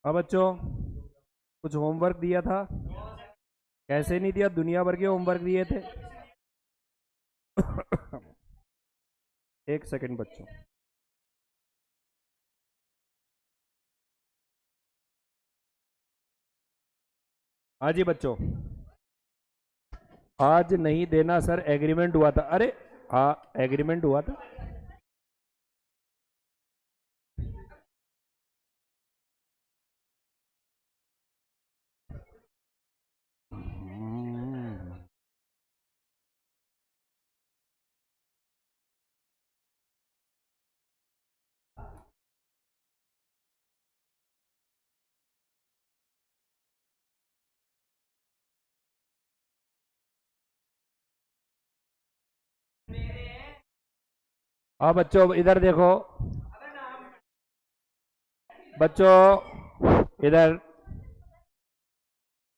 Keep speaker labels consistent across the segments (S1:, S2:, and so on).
S1: हाँ बच्चों, कुछ होमवर्क दिया था। कैसे नहीं दिया, दुनिया भर के होमवर्क दिए थे। एक सेकंड बच्चों। हाँ जी बच्चों, आज नहीं देना सर, एग्रीमेंट हुआ था। अरे हाँ, एग्रीमेंट हुआ था। हाँ बच्चों, इधर देखो। बच्चों इधर,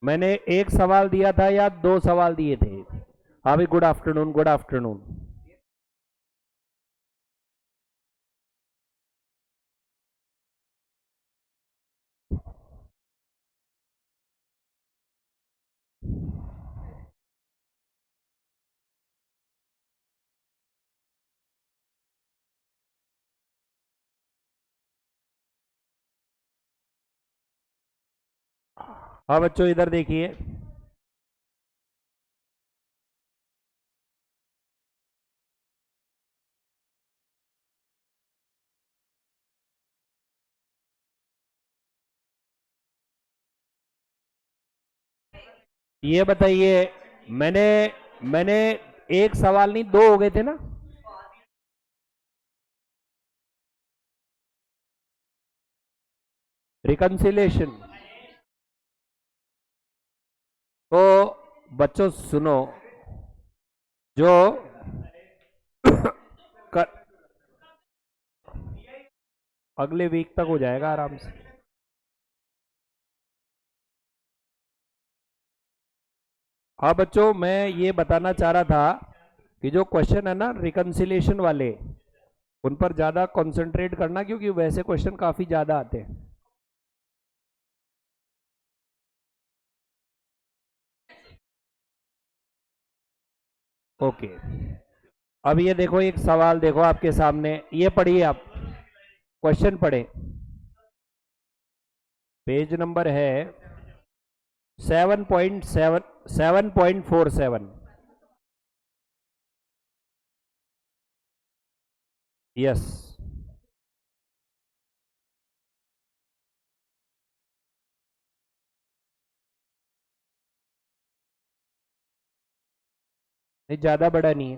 S1: मैंने एक सवाल दिया था या दो सवाल दिए थे? हाँ भाई, गुड आफ्टरनून, गुड आफ्टरनून। हाँ बच्चों, इधर देखिए। ये बताइए, मैंने मैंने एक सवाल नहीं, दो हो गए थे ना? रिकंसिलेशन। तो बच्चों सुनो, जो कर, अगले वीक तक हो जाएगा आराम से। हाँ बच्चों, मैं ये बताना चाह रहा था कि जो क्वेश्चन है ना रिकंसिलेशन वाले, उन पर ज़्यादा कंसंट्रेट करना, क्योंकि वैसे क्वेश्चन काफ़ी ज़्यादा आते हैं। ओके। अब ये देखो, एक सवाल देखो आपके सामने, ये पढ़िए आप, क्वेश्चन पढ़े। पेज नंबर है 7.47। यस। नहीं, ज़्यादा बड़ा नहीं है।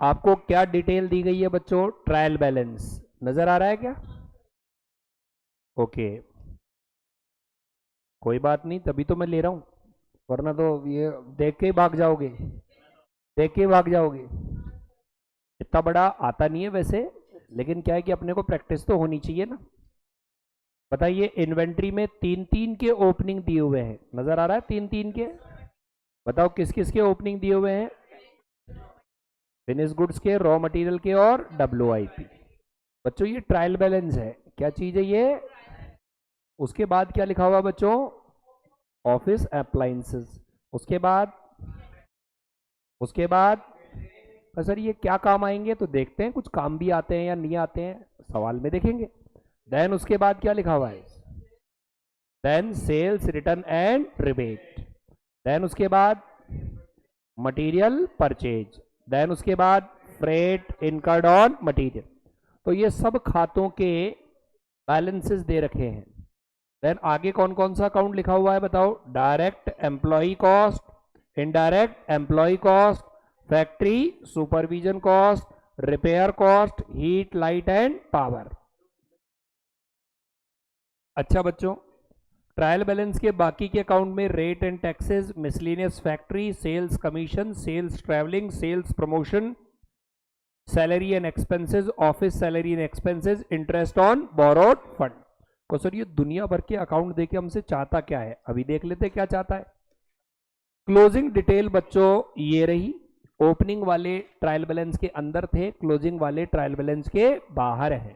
S1: आपको क्या डिटेल दी गई है बच्चों? ट्रायल बैलेंस नजर आ रहा है क्या? ओके, कोई बात नहीं, तभी तो मैं ले रहा हूं, वरना तो ये देख के ही भाग जाओगे, देख के ही भाग जाओगे। इतना बड़ा आता नहीं है वैसे, लेकिन क्या है कि अपने को प्रैक्टिस तो होनी चाहिए ना। बताइए, इन्वेंट्री में तीन तीन के ओपनिंग दिए हुए हैं, नजर आ रहा है? तीन तीन के। बताओ किस किस के ओपनिंग दिए हुए हैं? फिनिश गुड्स के, रॉ मटेरियल के और WIP। बच्चों ये ट्रायल बैलेंस है, क्या चीज है ये? उसके बाद क्या लिखा हुआ बच्चों? Office appliances. उसके बाद, उसके बाद सर ये क्या काम आएंगे, तो देखते हैं कुछ काम भी आते हैं या नहीं आते हैं, सवाल में देखेंगे। देन उसके बाद क्या लिखा हुआ है? Then sales return and rebate. Then उसके बाद मटेरियल परचेज। देन उसके बाद फ्रेट इनकर्ड ऑन मटेरियल। तो ये सब खातों के बैलेंसेस दे रखे हैं। देन आगे कौन कौन सा अकाउंट लिखा हुआ है बताओ? Direct employ cost, indirect employ cost, factory supervision cost, repair cost, heat light and power. अच्छा बच्चों, ट्रायल बैलेंस के बाकी के अकाउंट में rate and taxes, miscellaneous factory, sales commission, sales travelling, sales promotion, salary and expenses, office salary and expenses, interest on borrowed fund. को sir ये दुनिया भर के अकाउंट देके हमसे चाहता क्या है, अभी देख लेते क्या चाहता है। क्लोजिंग डिटेल बच्चों ये रही, ओपनिंग वाले ट्रायल बैलेंस के अंदर थे, क्लोजिंग वाले ट्रायल बैलेंस के बाहर है।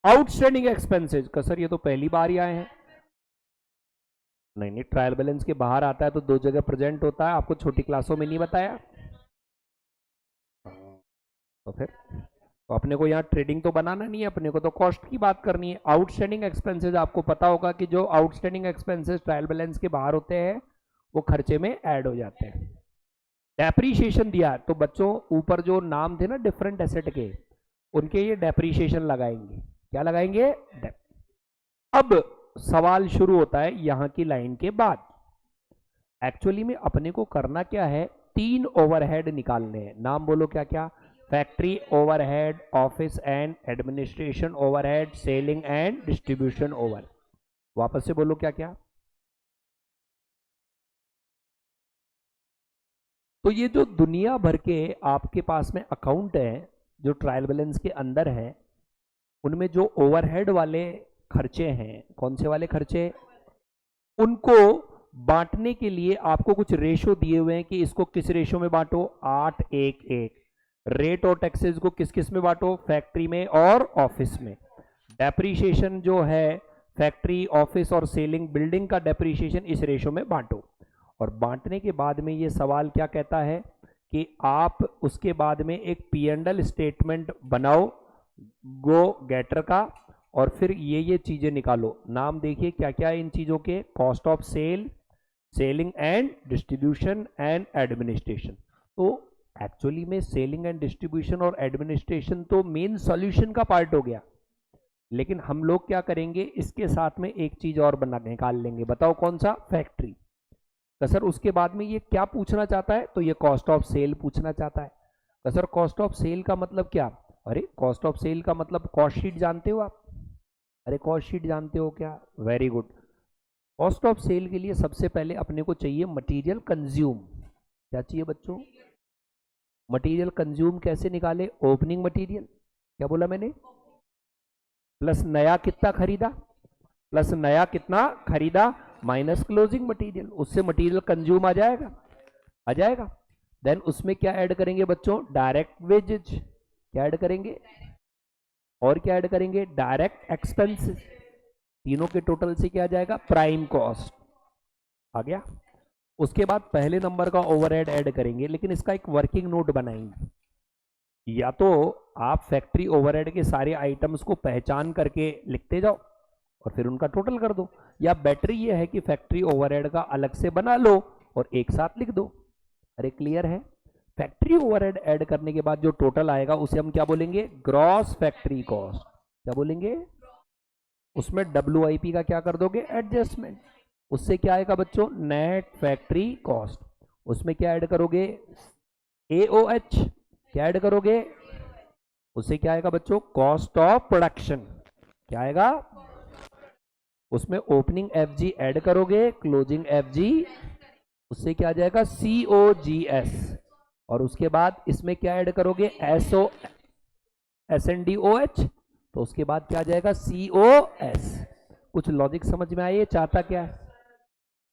S1: आउटस्टैंडिंग एक्सपेंसेस का सर ये तो पहली बार ही आए हैं। नहीं नहीं, ट्रायल बैलेंस के बाहर आता है तो दो जगह प्रेजेंट होता है, आपको छोटी क्लासों में नहीं बताया? तो फिर तो अपने को यहाँ ट्रेडिंग तो बनाना नहीं है, अपने को तो कॉस्ट की बात करनी है। आउटस्टैंडिंग एक्सपेंसेस आपको पता होगा कि जो आउटस्टैंडिंग एक्सपेंसेस ट्रायल बैलेंस के बाहर होते हैं वो खर्चे में ऐड हो जाते हैं। डेप्रीशिएशन दिया तो बच्चों ऊपर जो नाम थे ना डिफरेंट एसेट के, उनके ये डेप्रीशिएशन लगाएंगे। क्या लगाएंगे? अब सवाल शुरू होता है यहां की लाइन के बाद। एक्चुअली में अपने को करना क्या है, 3 ओवरहेड निकालने हैं। नाम बोलो क्या क्या? Factory overhead, office and administration overhead, selling and distribution over. वापस से बोलो क्या क्या? तो ये जो दुनिया भर के आपके पास में अकाउंट है जो ट्रायल बैलेंस के अंदर है, उनमें जो ओवरहेड वाले खर्चे हैं, कौन से वाले खर्चे, उनको बांटने के लिए आपको कुछ रेशो दिए हुए हैं कि इसको किस रेशो में बांटो, 8-1-1। रेट और टैक्सेस को किस किस में बांटो, फैक्ट्री में और ऑफिस में। डेप्रीशिएशन जो है फैक्ट्री, ऑफिस और सेलिंग बिल्डिंग का डेप्रीशिएशन इस रेशो में बांटो। और बांटने के बाद में ये सवाल क्या कहता है कि आप उसके बाद में एक P&L स्टेटमेंट बनाओ गो गेटर का, और फिर ये चीजें निकालो। नाम देखिए क्या क्या है इन चीजों के, cost of sale, selling and distribution and administration. तो एक्चुअली में सेलिंग एंड डिस्ट्रीब्यूशन और एडमिनिस्ट्रेशन तो मेन सॉल्यूशन का पार्ट हो गया, लेकिन हम लोग क्या करेंगे, इसके साथ में एक चीज और बना निकाल लेंगे। बताओ कौन सा? फैक्ट्री। तो सर उसके बाद में ये क्या पूछना चाहता है, तो ये कॉस्ट ऑफ सेल पूछना चाहता है। तो सर कॉस्ट ऑफ सेल का मतलब क्या? अरे कॉस्ट ऑफ सेल का मतलब कॉस्ट शीट जानते हो आप? अरे कॉस्ट शीट जानते हो क्या? Very good. Cost of sale के लिए सबसे पहले अपने को चाहिए मटेरियल कंज्यूम। क्या चाहिए बच्चों? मटेरियल कंज्यूम कैसे निकाले? ओपनिंग मटेरियल, क्या बोला मैंने, प्लस नया कितना खरीदा, प्लस नया कितना खरीदा माइनस क्लोजिंग मटेरियल, उससे मटेरियल कंज्यूम आ जाएगा, आ जाएगा। देन उसमें क्या ऐड करेंगे बच्चों? Direct wages. क्या ऐड करेंगे? और क्या ऐड करेंगे? Direct expenses. तीनों के टोटल से क्या आ जाएगा? प्राइम कॉस्ट आ गया। उसके बाद पहले नंबर का ओवरहेड ऐड करेंगे, लेकिन इसका एक वर्किंग नोट बनाएंगे। या तो आप फैक्ट्री ओवरहेड के सारे आइटम्स को पहचान करके लिखते जाओ और फिर उनका टोटल कर दो, या बेटर ये है कि फैक्ट्री ओवरहेड का अलग से बना लो और एक साथ लिख दो। अरे क्लियर है? फैक्ट्री ओवरहेड ऐड करने के बाद जो टोटल आएगा उसे हम क्या बोलेंगे? Gross factory cost. क्या बोलेंगे? उसमें WIP का क्या कर दोगे? एडजस्टमेंट। उससे क्या आएगा बच्चों? Net factory cost. उसमें क्या ऐड करोगे? AOH। क्या ऐड करोगे? उससे क्या आएगा बच्चों? Cost of production. क्या आएगा? उसमें ओपनिंग FG ऐड करोगे, क्लोजिंग FG, उससे क्या आ जाएगा? COGS। और उसके बाद इसमें क्या ऐड करोगे? SNDOH, तो उसके बाद क्या आ जाएगा? COS। कुछ लॉजिक समझ में आए? चाहता क्या है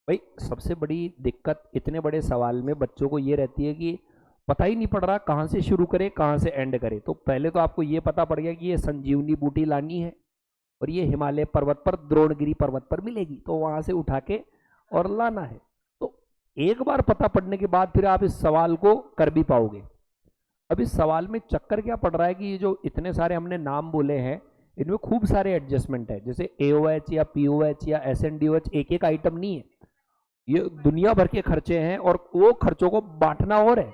S1: भाई? सबसे बड़ी दिक्कत इतने बड़े सवाल में बच्चों को ये रहती है कि पता ही नहीं पड़ रहा कहाँ से शुरू करे कहाँ से एंड करे। तो पहले तो आपको ये पता पड़ गया कि ये संजीवनी बूटी लानी है और ये हिमालय पर्वत पर, द्रोणगिरी पर्वत पर मिलेगी, तो वहां से उठा के और लाना है। तो एक बार पता पड़ने के बाद फिर आप इस सवाल को कर भी पाओगे। अब इस सवाल में चक्कर क्या पड़ रहा है कि ये जो इतने सारे हमने नाम बोले हैं, इनमें खूब सारे एडजस्टमेंट है। जैसे AOH या POH या SNDOH एक एक आइटम नहीं है, ये दुनिया भर के खर्चे हैं और वो खर्चों को बांटना और है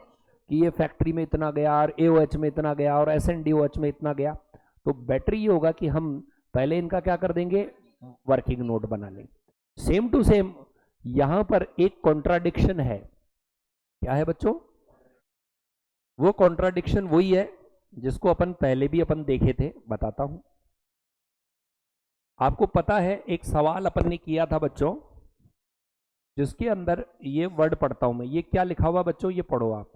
S1: कि ये फैक्ट्री में इतना गया और AOH में इतना गया और SNDOH में इतना गया। तो बेटर ये होगा कि हम पहले इनका क्या कर देंगे? वर्किंग नोट बना लेंगे। सेम टू सेम यहां पर एक कॉन्ट्राडिक्शन है। क्या है बच्चों? वो कॉन्ट्राडिक्शन वही है जिसको अपन पहले भी अपन देखे थे। बताता हूं आपको। पता है एक सवाल अपन ने किया था बच्चों, जिसके अंदर ये वर्ड पढ़ता हूं मैं। ये क्या लिखा हुआ बच्चों? ये पढ़ो आप।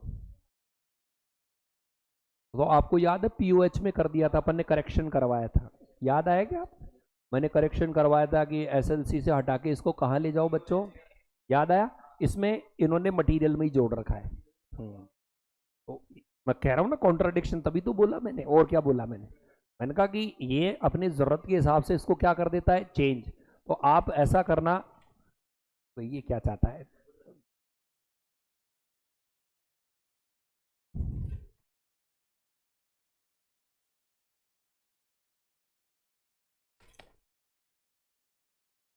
S1: तो आपको याद है POH में कर दिया था अपन ने, करेक्शन करवाया था, याद आया क्या? मैंने करेक्शन करवाया था कि SLC से हटा के इसको कहाँ ले जाओ बच्चों? याद आया? इसमें इन्होंने मटेरियल में ही जोड़ रखा है। तो मैं कह रहा हूँ ना कॉन्ट्राडिक्शन, तभी तो बोला मैंने। और क्या बोला मैंने? मैंने कहा कि ये अपनी जरूरत के हिसाब से इसको क्या कर देता है, चेंज। तो आप ऐसा करना। तो ये क्या चाहता है?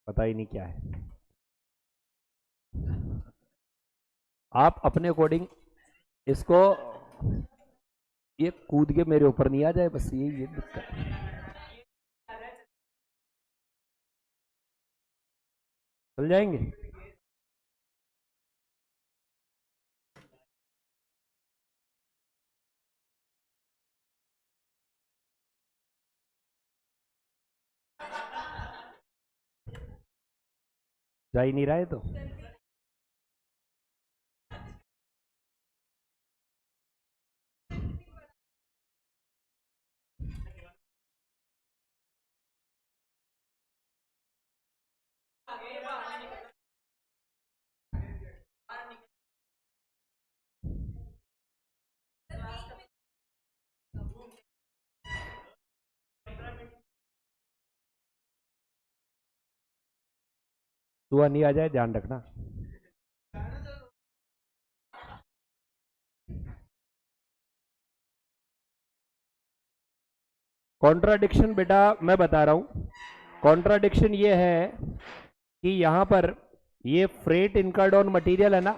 S1: पता ही नहीं क्या है। आप अपने अकॉर्डिंग इसको, ये कूद के मेरे ऊपर नहीं आ जाए, बस ये दिक्कत है। चल जाएंगे। जा ही नहीं रहा है तो। सुबह नहीं आ जाए, ध्यान रखना। कॉन्ट्राडिक्शन बेटा मैं बता रहा हूं, कॉन्ट्राडिक्शन ये है कि यहां पर ये फ्रेट इनकर्ड ऑन मटेरियल है ना।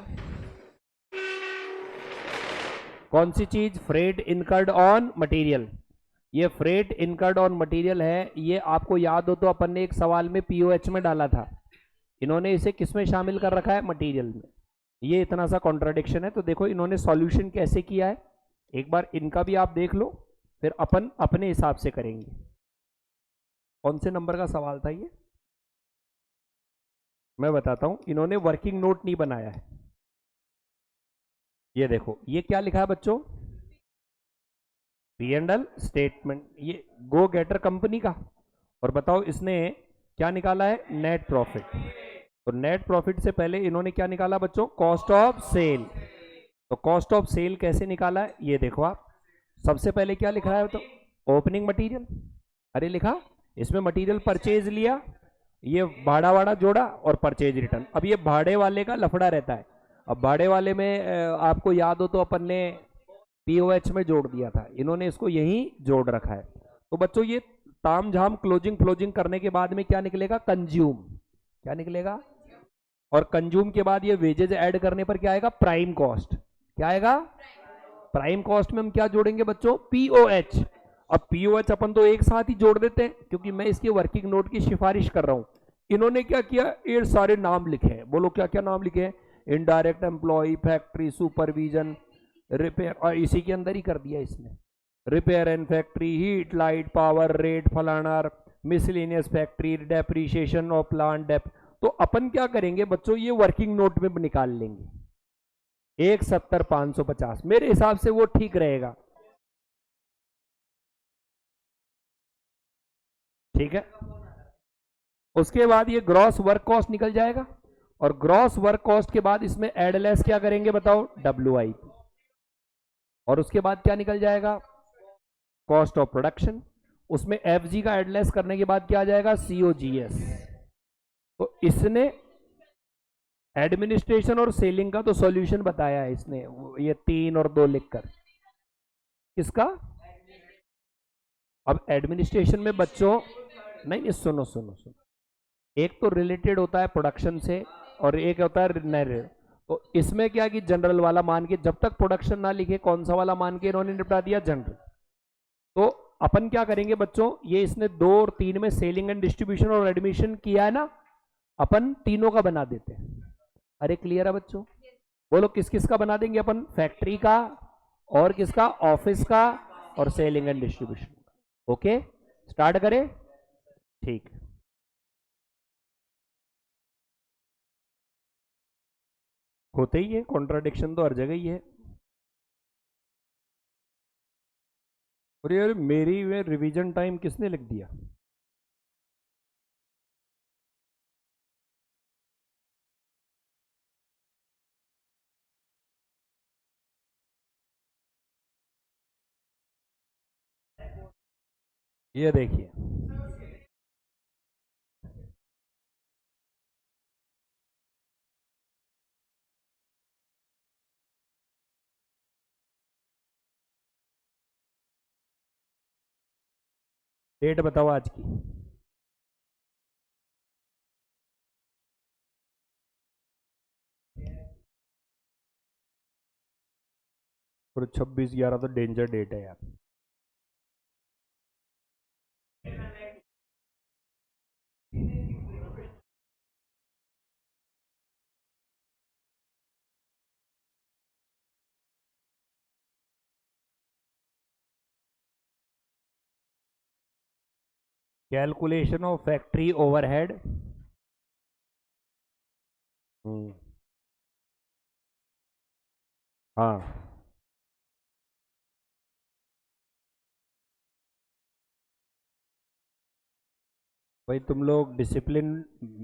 S1: कौन सी चीज? Freight incurred on material. ये फ्रेट इनकर्ड ऑन मटेरियल है। ये आपको याद हो तो अपन ने एक सवाल में पीओएच में डाला था। इन्होंने इसे किस में शामिल कर रखा है? मटेरियल में। ये इतना सा कॉन्ट्राडिक्शन है। तो देखो इन्होंने सॉल्यूशन कैसे किया है, एक बार इनका भी आप देख लो, फिर अपन अपने हिसाब से करेंगे। कौन से नंबर का सवाल था ये? मैं बताता हूं। इन्होंने वर्किंग नोट नहीं बनाया है। ये देखो ये क्या लिखा है बच्चों? P&L स्टेटमेंट, ये गो गेटर कंपनी का। और बताओ इसने क्या निकाला है? Net profit. तो नेट प्रॉफिट से पहले इन्होंने क्या निकाला बच्चों? Cost of sale. तो कॉस्ट ऑफ सेल कैसे निकाला है ये देखो आप। सबसे पहले क्या लिखा है? तो ओपनिंग मटेरियल। अरे लिखा, इसमें मटेरियल परचेज लिया, ये भाड़ा वाड़ा जोड़ा और परचेज रिटर्न। अब ये भाड़े वाले का लफड़ा रहता है। अब भाड़े वाले में आपको याद हो तो अपन ने पीओएच में जोड़ दिया था, इन्होंने इसको यहीं जोड़ रखा है। तो बच्चों ये ताम झाम क्लोजिंग फ्लोजिंग करने के बाद में क्या निकलेगा? कंज्यूम। क्या निकलेगा? और कंज्यूम के बाद ये वेजेज ऐड करने पर क्या आएगा? Prime cost. क्या आएगा? प्राइम कॉस्ट में हम क्या जोड़ेंगे बच्चों? पीओएच। अब पीओएच अपन तो एक साथ ही जोड़ देते हैं क्योंकि मैं इसके वर्किंग नोट की सिफारिश कर रहा हूं। इन्होंने क्या किया? ये सारे नाम लिखे हैं। बोलो क्या क्या नाम लिखे हैं? Indirect employ, factory supervision, repair, और इसी के अंदर ही कर दिया इसने। Repair and factory, heat light power rate फलाना, miscellaneous factory, depreciation of plant dep. तो अपन क्या करेंगे बच्चों? ये वर्किंग नोट में निकाल लेंगे। 170,550 मेरे हिसाब से वो ठीक रहेगा। ठीक है। उसके बाद ये ग्रॉस वर्क कॉस्ट निकल जाएगा। और ग्रॉस वर्क कॉस्ट के बाद इसमें एडलेस क्या करेंगे बताओ? WIP। और उसके बाद क्या निकल जाएगा? Cost of production. उसमें FG का एडलेस करने के बाद क्या आ जाएगा? COGS। तो इसने एडमिनिस्ट्रेशन और सेलिंग का तो सॉल्यूशन बताया है इसने, ये 3 और 2 लिखकर। किसका? अब एडमिनिस्ट्रेशन में बच्चों, नहीं नहीं, सुनो सुनो सुनो, एक तो रिलेटेड होता है प्रोडक्शन से और एक होता है नए। तो इसमें क्या कि जनरल वाला मान के, जब तक प्रोडक्शन ना लिखे कौन सा वाला मान के इन्होंने निपटा दिया? जनरल। तो अपन क्या करेंगे बच्चों? ये इसने 2 और 3 में सेलिंग एंड डिस्ट्रीब्यूशन और एडमिशन किया है ना, अपन तीनों का बना देते हैं। अरे क्लियर है बच्चों? बोलो किस किस का बना देंगे अपन? फैक्ट्री का, और किसका? ऑफिस का, और selling and distribution. Okay, start करें? ठीक। होते ही है, कॉन्ट्राडिक्शन तो हर जगह ही है। और यार मेरी वे रिवीजन टाइम किसने लिख दिया? ये देखिए, डेट बताओ आज की। और 26/11 तो डेंजर डेट है यार। Calculation of factory overhead. Hmm. हाँ, भाई तुम लोग डिसिप्लिन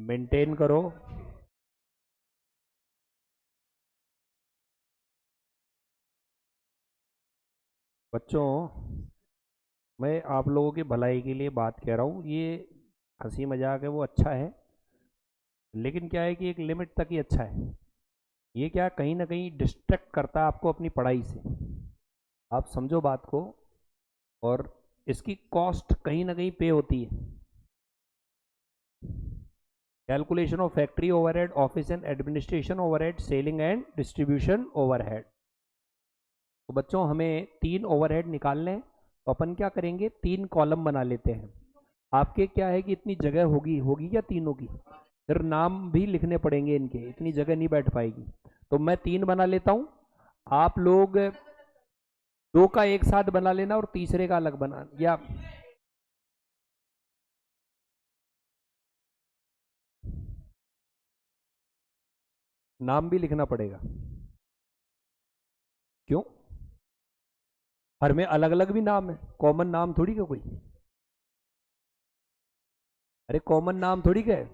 S1: मेंटेन करो। बच्चों, मैं आप लोगों की भलाई के लिए बात कह रहा हूँ, ये हंसी मजाक है वो अच्छा है, लेकिन क्या है कि एक लिमिट तक ही अच्छा है। ये क्या कहीं ना कहीं डिस्ट्रैक्ट करता है आपको अपनी पढ़ाई से। आप समझो बात को। और इसकी कॉस्ट कहीं ना कहीं पे होती है। Calculation of factory overhead, office and administration overhead, selling and distribution overhead. तो बच्चों हमें 3 ओवरहेड निकालने हैं, तो अपन क्या करेंगे, 3 कॉलम बना लेते हैं। आपके क्या है कि इतनी जगह होगी होगी क्या तीनों की? फिर नाम भी लिखने पड़ेंगे इनके, इतनी जगह नहीं बैठ पाएगी। तो मैं 3 बना लेता हूँ, आप लोग 2 का एक साथ बना लेना और तीसरे का अलग बना, या नाम भी लिखना पड़ेगा। क्यों? हर में अलग अलग भी नाम है, कॉमन नाम थोड़ी का कोई। अरे कॉमन नाम थोड़ी का है।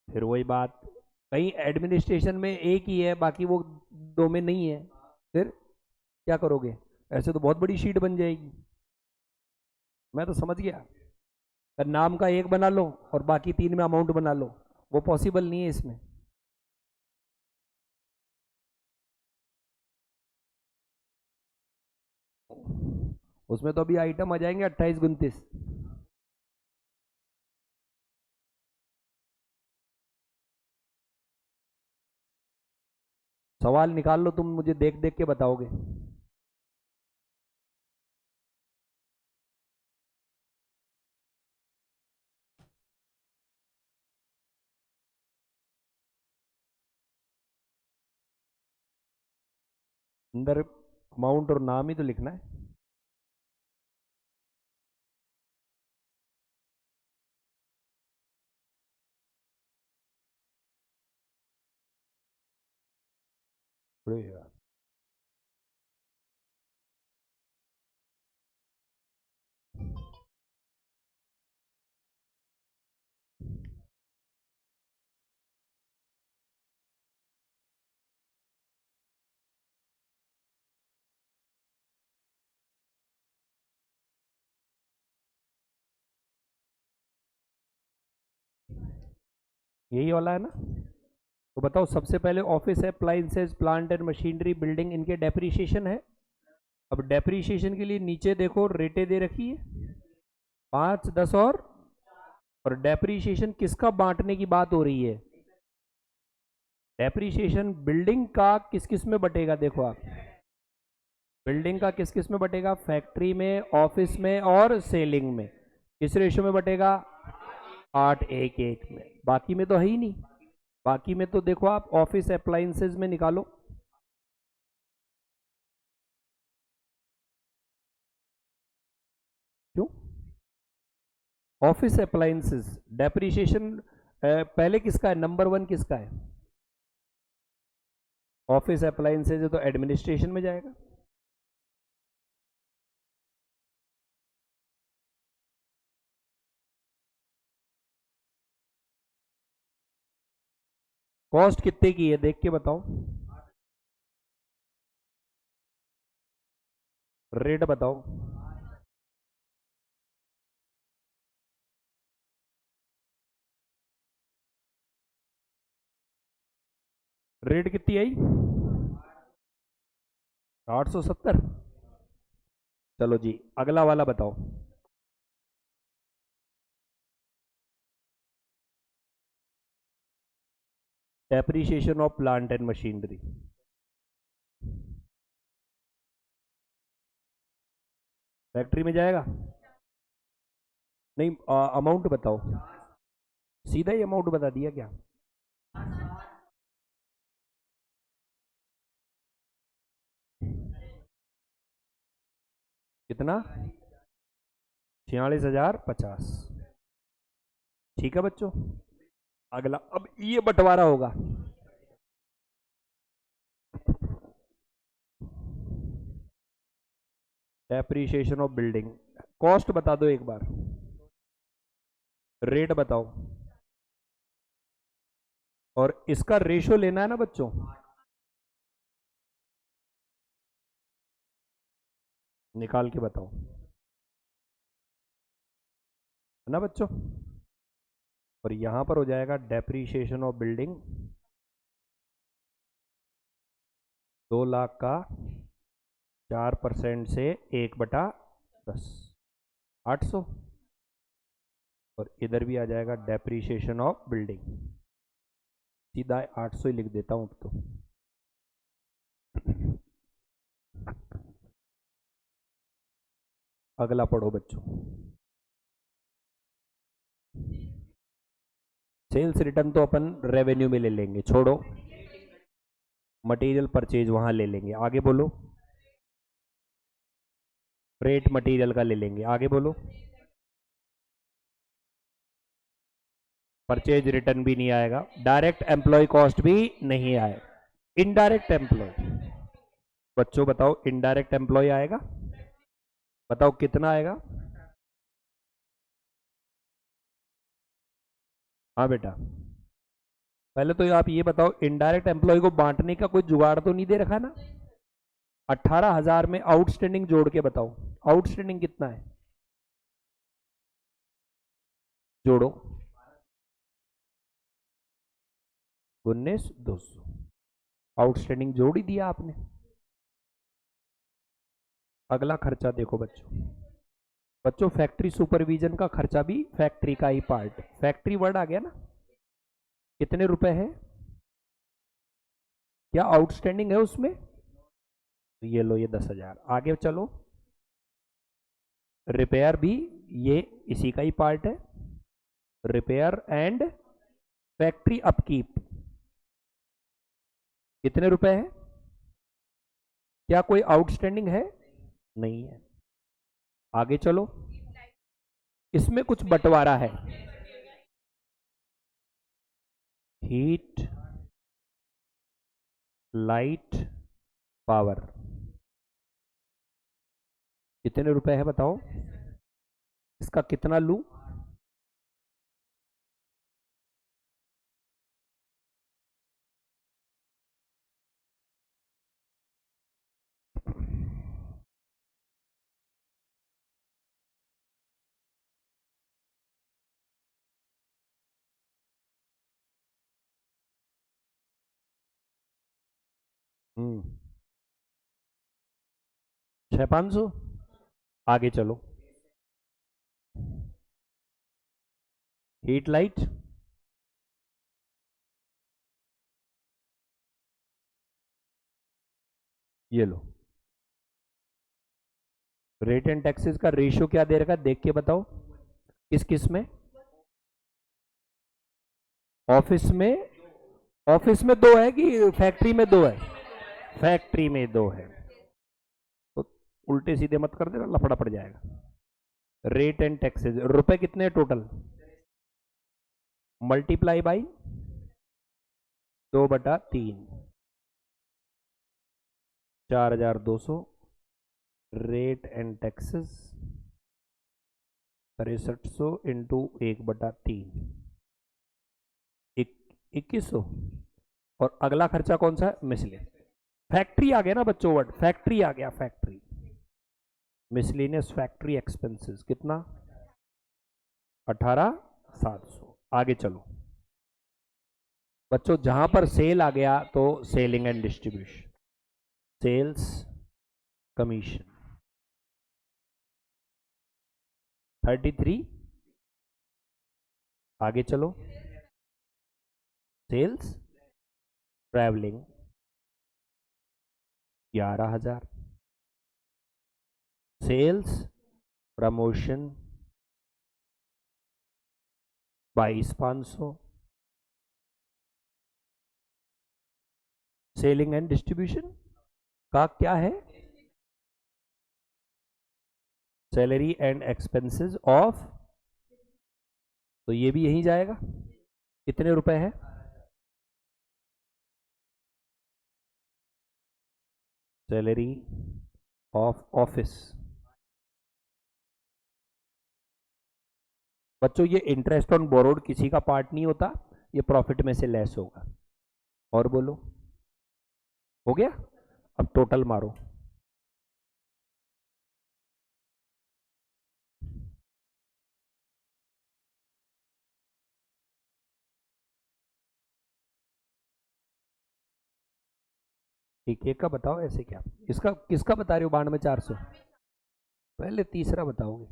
S1: फिर वही बात, कहीं एडमिनिस्ट्रेशन में एक ही है, बाकी वो 2 में नहीं है, फिर क्या करोगे? ऐसे तो बहुत बड़ी शीट बन जाएगी। मैं तो समझ गया। पर नाम का एक बना लो और बाकी 3 में अमाउंट बना लो, वो पॉसिबल नहीं है इसमें। उसमें तो अभी आइटम आ जाएंगे 28 29। सवाल निकाल लो, तुम मुझे देख देख के बताओगे। अंदर अमाउंट और नाम ही तो लिखना है। अरे यार, यही वाला है ना? तो बताओ, सबसे पहले office appliances, plant and machinery, building, इनके डेप्रीशिएशन है। अब डेप्रीशिएशन के लिए नीचे देखो रेटे दे रखी है, 5 10 और डेप्रीशिएशन किसका बांटने की बात हो रही है? डेप्रीशिएशन बिल्डिंग का किस किस में बटेगा, देखो आप। बिल्डिंग का किस किस में बटेगा? फैक्ट्री में, ऑफिस में और सेलिंग में। किस रेशो में बटेगा? 8:1:1 में। बाकी में तो है ही नहीं। बाकी में तो देखो आप ऑफिस अप्लाइंसेस में निकालो। क्यों? ऑफिस अप्लाइंसेस डेप्रीशिएशन पहले किसका है, नंबर 1 किसका है? ऑफिस अप्लाइंसेस है तो एडमिनिस्ट्रेशन में जाएगा। कॉस्ट कितने की है देख के बताओ, रेट बताओ। रेट कितनी आई? 870। चलो जी, अगला वाला बताओ। Depreciation of plant and machinery. Factory में जाएगा? नहीं, अमाउंट बताओ। सीधा ही अमाउंट बता दिया क्या? कितना? 46,050। ठीक है बच्चों। अगला, अब ये बंटवारा होगा। Depreciation of building. कॉस्ट बता दो एक बार, रेट बताओ, और इसका रेशो लेना है ना बच्चों। निकाल के बताओ, है ना बच्चों। और यहां पर हो जाएगा डेप्रिसिएशन ऑफ बिल्डिंग 2 लाख का 4% से 1/10, 800। और इधर भी आ जाएगा डेप्रिसिएशन ऑफ बिल्डिंग, सीधा 800 ही लिख देता हूं अब तो। अगला पढ़ो बच्चों। सेल्स रिटर्न तो अपन रेवेन्यू में ले लेंगे, छोड़ो। मटेरियल परचेज वहां ले लेंगे, आगे बोलो। फ्रेट मटेरियल का ले लेंगे, आगे बोलो। परचेज रिटर्न भी नहीं आएगा, डायरेक्ट एम्प्लॉय कॉस्ट भी नहीं आए। इनडायरेक्ट एम्प्लॉय, बच्चों बताओ, इनडायरेक्ट एम्प्लॉय आएगा? बताओ कितना आएगा? हाँ बेटा, पहले तो आप ये बताओ, इनडायरेक्ट एम्प्लॉय को बांटने का कोई जुगाड़ तो नहीं दे रखा ना? 18,000 में आउटस्टैंडिंग जोड़ के बताओ, आउटस्टैंडिंग कितना है? जोड़ो। 19,200। आउटस्टैंडिंग जोड़ ही दिया आपने। अगला खर्चा देखो बच्चों। बच्चों, फैक्ट्री सुपरविजन का खर्चा भी फैक्ट्री का ही पार्ट। फैक्ट्री वर्ड आ गया ना? कितने रुपए है? क्या आउटस्टैंडिंग है उसमें? ये लो, ये 10,000। आगे चलो, रिपेयर भी ये इसी का ही पार्ट है। रिपेयर एंड फैक्ट्री अपकीप कितने रुपए है? क्या कोई आउटस्टैंडिंग है? नहीं है। आगे चलो, इसमें कुछ बंटवारा है। हीट, लाइट, पावर, कितने रुपए है बताओ? इसका कितना लूं? हम्म, 6,500। आगे चलो, हीट लाइट, ये लो। रेट एंड टैक्सेस का रेशियो क्या दे रखा है, देख के बताओ। किस किस में? ऑफिस में? ऑफिस में 2 है कि फैक्ट्री में 2 है? फैक्ट्री में 2 है, तो उल्टे सीधे मत कर देना, लफड़ा पड़ जाएगा। रेट एंड टैक्सेस रुपए कितने total? Multiply by 2/3, 4,200। Rate and taxes 6300 into 1/3, 2100। और अगला खर्चा कौन सा है? मिसलेनियस। फैक्ट्री आ गया ना बच्चों, वर्ड फैक्ट्री आ गया, फैक्ट्री। मिसलेनियस फैक्ट्री एक्सपेंसेस कितना? 18,700। आगे चलो, बच्चों जहां पर सेल आ गया तो selling and distribution, sales commission 33, आगे चलो, sales travelling 11,000, sales promotion 22,500, selling and distribution का क्या है, सैलरी एंड एक्सपेंसेस ऑफ, तो ये भी यहीं जाएगा, कितने रुपए है, सैलरी ऑफ ऑफिस। बच्चों ये इंटरेस्ट ऑन बोरोड किसी का पार्ट नहीं होता, ये प्रॉफिट में से लेस होगा। और बोलो, हो गया? अब टोटल मारो, एक एक का बताओ, ऐसे क्या, इसका किसका बता रहे हो 92,400? पहले तीसरा बताओगे,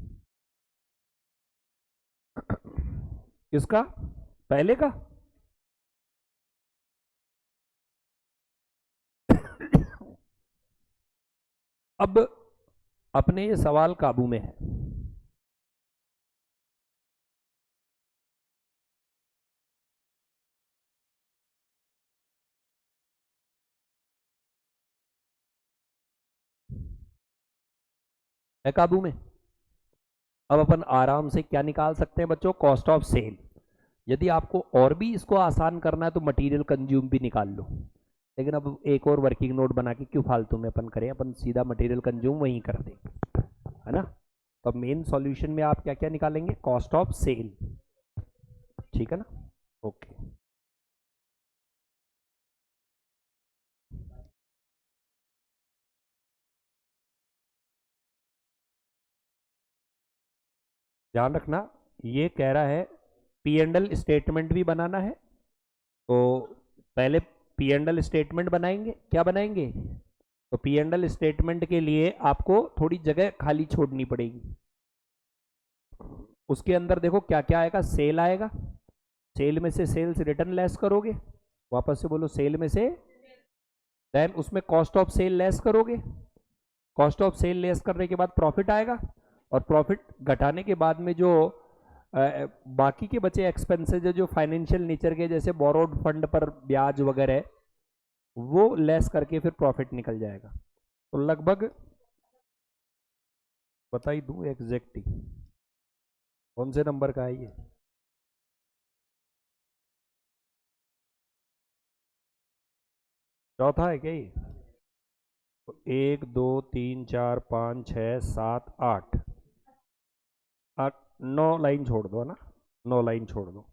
S1: किसका, पहले का? अब अपने ये सवाल काबू में है काबू में। अब अपन आराम से क्या निकाल सकते हैं बच्चों, कॉस्ट ऑफ सेल। यदि आपको और भी इसको आसान करना है तो मटेरियल कंज्यूम भी निकाल लो, लेकिन अब एक और वर्किंग नोट बना के क्यों फालतू में अपन करें, अपन सीधा मटेरियल कंज्यूम वहीं कर दें, है ना। तो मेन सॉल्यूशन में आप क्या क्या निकालेंगे, कॉस्ट ऑफ सेल, ठीक है ना, ओके। ध्यान रखना, ये कह रहा है पी एंड एल स्टेटमेंट भी बनाना है, तो पहले पी एंड एल स्टेटमेंट बनाएंगे, क्या बनाएंगे, तो पी एंड एल स्टेटमेंट के लिए आपको थोड़ी जगह खाली छोड़नी पड़ेगी। उसके अंदर देखो क्या क्या आएगा, सेल आएगा, सेल में से सेल्स रिटर्न लेस करोगे, वापस से बोलो, सेल में से, देन उसमें कॉस्ट ऑफ सेल लेस करोगे, कॉस्ट ऑफ सेल लेस करने के बाद प्रॉफिट आएगा, और प्रॉफिट घटाने के बाद में जो बाकी के बचे एक्सपेंसेस है जो फाइनेंशियल नेचर के, जैसे बोरोड फंड पर ब्याज वगैरह, वो लेस करके फिर प्रॉफिट निकल जाएगा। तो लगभग बता ही दूं एग्जैक्टली कौन से नंबर का है ये, चौथा है क्या ये, तो 1 2 3 4 5 6 7 8, 9 लाइन छोड़ दो, है ना, 9 लाइन छोड़ दो,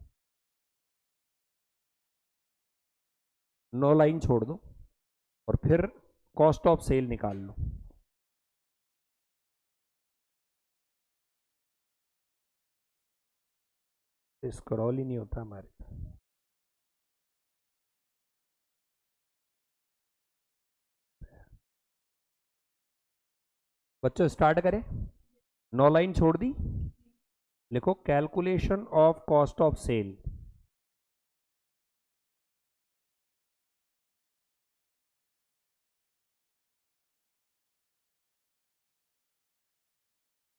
S1: 9 लाइन छोड़ दो, और फिर कॉस्ट ऑफ सेल निकाल लो। स्क्रॉल ही नहीं होता हमारे, बच्चों स्टार्ट करें, 9 लाइन छोड़ दी, लिखो calculation of cost of sale.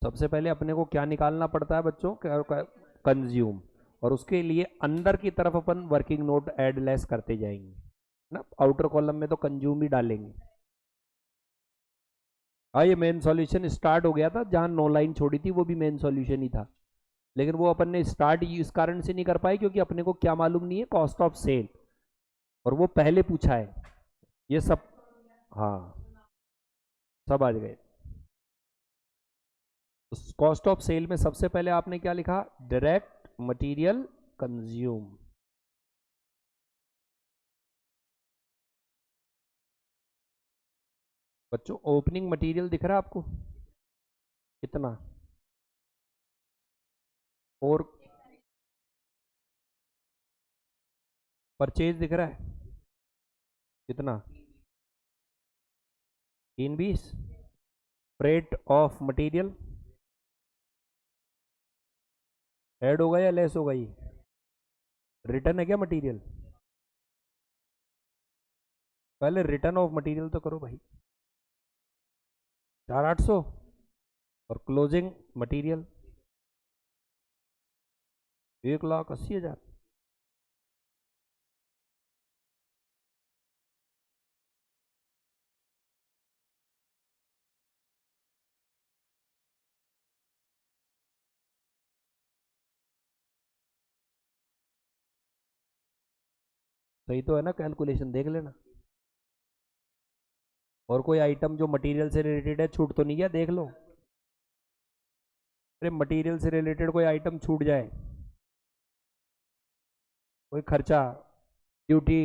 S1: सबसे पहले अपने को क्या निकालना पड़ता है बच्चों, कंज्यूम, और उसके लिए अंदर की तरफ अपन वर्किंग नोट ऐड लेस करते जाएंगे ना, आउटर कॉलम में तो कंज्यूम ही डालेंगे। हाँ, ये मेन सॉल्यूशन स्टार्ट हो गया था, जहां 9 लाइन छोड़ी थी वो भी मेन सॉल्यूशन ही था, लेकिन वो अपन ने स्टार्ट इस कारण से नहीं कर पाए क्योंकि अपने को क्या मालूम नहीं है, कॉस्ट ऑफ सेल, और वो पहले पूछा है ये सब। हाँ, सब आ गए। कॉस्ट ऑफ सेल में सबसे पहले आपने क्या लिखा, डायरेक्ट मटेरियल कंज्यूम, बच्चों ओपनिंग मटेरियल दिख रहा है आपको कितना, और परचेज दिख रहा है कितना? 320। फ्रेट ऑफ मटेरियल ऐड होगा या लेस होगा? ये रिटर्न है क्या मटेरियल? पहले रिटर्न ऑफ मटेरियल तो करो भाई। 4,800 और क्लोजिंग मटेरियल 1,80,000। सही तो है ना? कैलकुलेशन देख लेना। और कोई आइटम जो मटेरियल से रिलेटेड है छूट तो नहीं गया? देख लो। अरे मटेरियल से रिलेटेड कोई आइटम छूट जाए, कोई खर्चा, duty,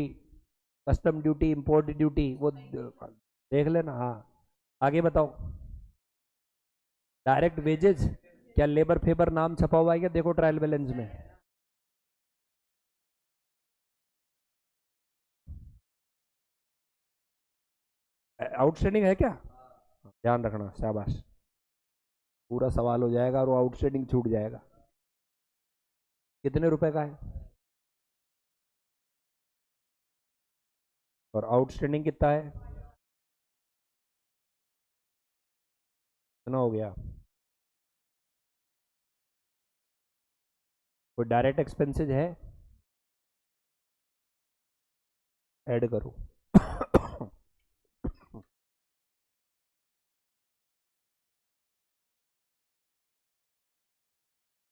S1: custom duty, import duty, वो देख लेना। हाँ आगे बताओ। डायरेक्ट वेजेज क्या लेबर फेबर नाम छपा हुआ है क्या? देखो ट्रायल बैलेंस में। आउटस्टैंडिंग है क्या? ध्यान रखना, शाबाश। पूरा सवाल हो जाएगा और वो आउटस्टैंडिंग छूट जाएगा। कितने रुपए का है? और आउटस्टैंडिंग कितना है? कितना हो गया? कोई डायरेक्ट एक्सपेंसेस है? ऐड करो।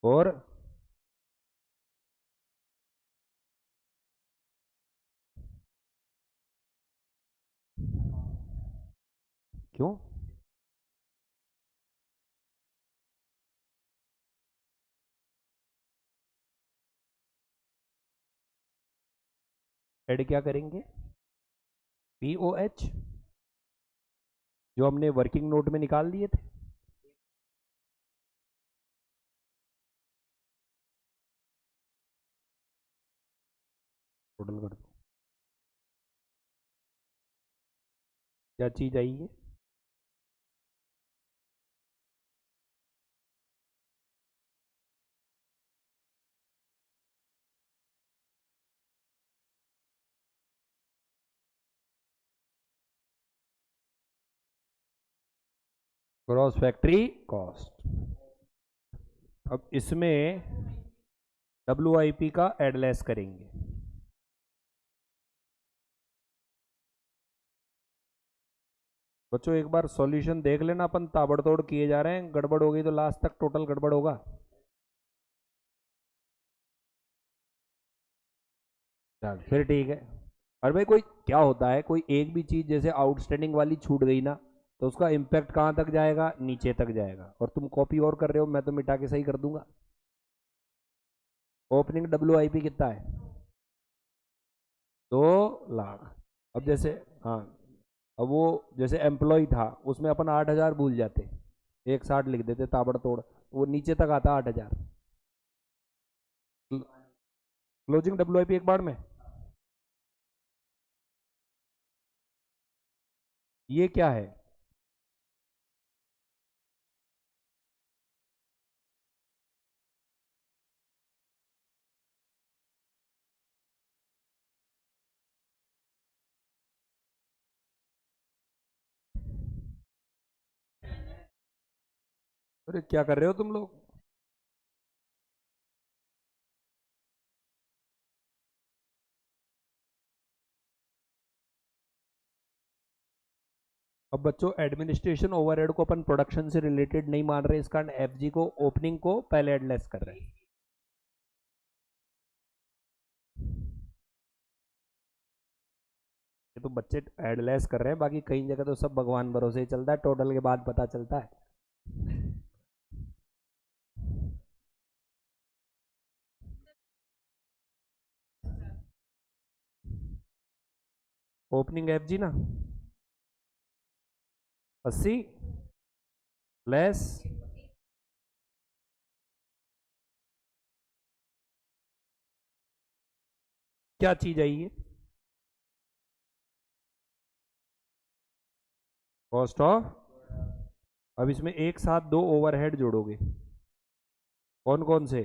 S1: और क्यों? ऐड क्या करेंगे? POH जो हमने वर्किंग नोट में निकाल दिए थे। टोटल कर दो। क्या चीज आई है? Gross factory cost. अब इसमें WIP का एडलेस करेंगे। बच्चों एक बार सॉल्यूशन देख लेना, अपन ताबड़तोड़ किए जा रहे हैं, गड़बड़ हो गई तो लास्ट तक टोटल गड़बड़ होगा। चल फिर ठीक है। और भाई कोई क्या होता है, कोई एक भी चीज जैसे आउटस्टैंडिंग वाली छूट गई ना, तो उसका इम्पैक्ट कहाँ तक जाएगा? नीचे तक जाएगा। और तुम कॉपी और कर रहे हो, मैं तो मिटा के सही कर दूंगा। ओपनिंग WIP कितना है? 2 लाख। अब जैसे, हाँ, अब वो जैसे एम्प्लॉय था उसमें अपन 8,000 भूल जाते, 160 लिख देते ताबड़तोड़, वो नीचे तक आता 8,000। क्लोजिंग WIP एक बार में। ये क्या है? अरे क्या कर रहे हो तुम लोग? अब बच्चों एडमिनिस्ट्रेशन ओवरहेड को अपन प्रोडक्शन से रिलेटेड नहीं मान रहे, इस कारण FG को, ओपनिंग को पहले एडलेस कर रहे हैं। ये तो बच्चे एडलेस कर रहे हैं, बाकी कई जगह तो सब भगवान भरोसे ही चलता है, टोटल के बाद पता चलता है। ओपनिंग FG ना 80 लेस क्या चीज है ये? Cost of. अब इसमें एक साथ दो ओवरहेड जोड़ोगे, कौन कौन से?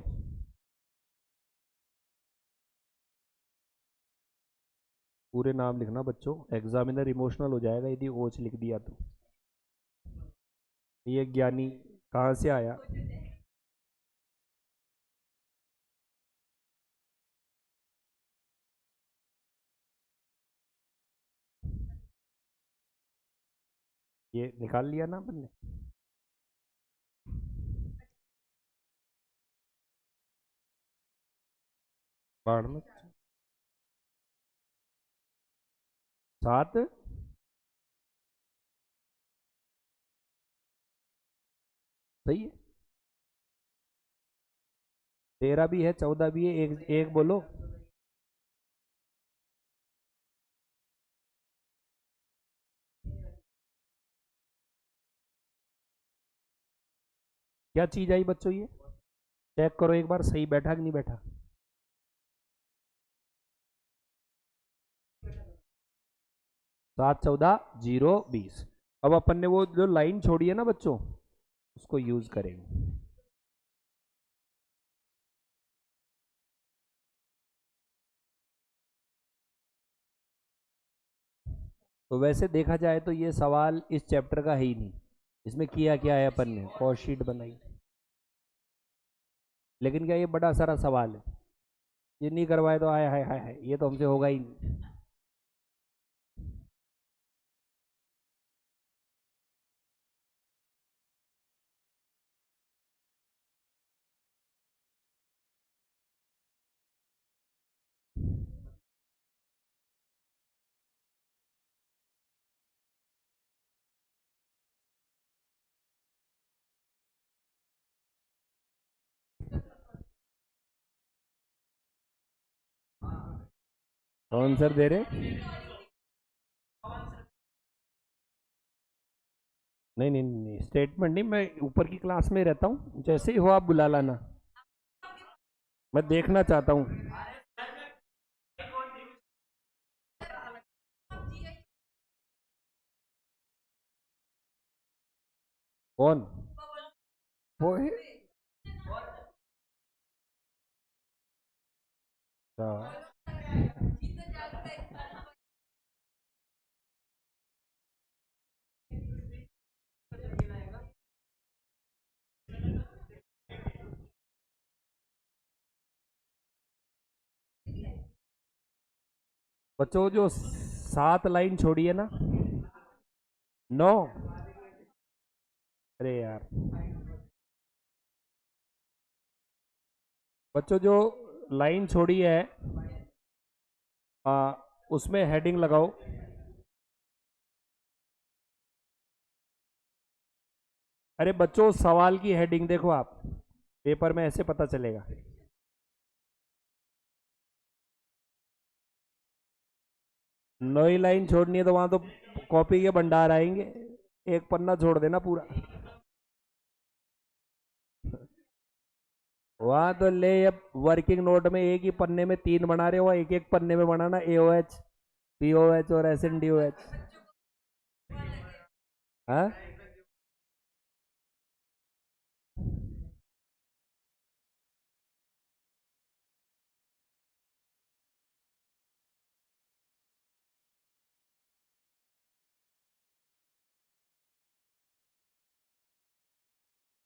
S1: पूरे नाम लिखना बच्चों, एग्जामिनर इमोशनल हो जाएगा यदि ओच लिख दिया तो। ये ज्ञानी कहाँ से आया? ये निकाल लिया ना अपन ने। बाढ़ में 7। सही है। 13 भी है, 14 भी है, एक एक बोलो। क्या चीज आई बच्चों ये? चेक करो एक बार, सही बैठा कि नहीं बैठा। 7 14 0 20। अब अपन ने वो जो लाइन छोड़ी है ना बच्चों, उसको यूज करेंगे। तो वैसे देखा जाए तो ये सवाल इस चैप्टर का है ही नहीं। इसमें किया क्या है अपन ने, कॉस्ट शीट बनाई। लेकिन क्या ये बड़ा सारा सवाल है? ये नहीं करवाए तो आए हाय हाय हाय, ये तो हमसे होगा ही नहीं। आंसर दे रहे? नहीं नहीं नहीं, स्टेटमेंट नहीं, मैं ऊपर की क्लास में रहता हूँ, जैसे ही हो आप बुला लाना। मैं देखना चाहता हूँ। कौन? वो है। अच्छा। बच्चों जो 7 लाइन छोड़ी है ना, 9। अरे यार, बच्चों जो लाइन छोड़ी है, आ, उसमें हेडिंग लगाओ। अरे बच्चों सवाल की हेडिंग देखो आप, पेपर में ऐसे पता चलेगा। 9 ही लाइन छोड़नी है तो वहां तो कॉपी के भंडार आएंगे। एक पन्ना छोड़ देना पूरा। वहां तो ले, अब वर्किंग नोट में एक ही पन्ने में 3 बना रहे हो, एक एक पन्ने में बनाना AOH POH और SNDOH। हाँ।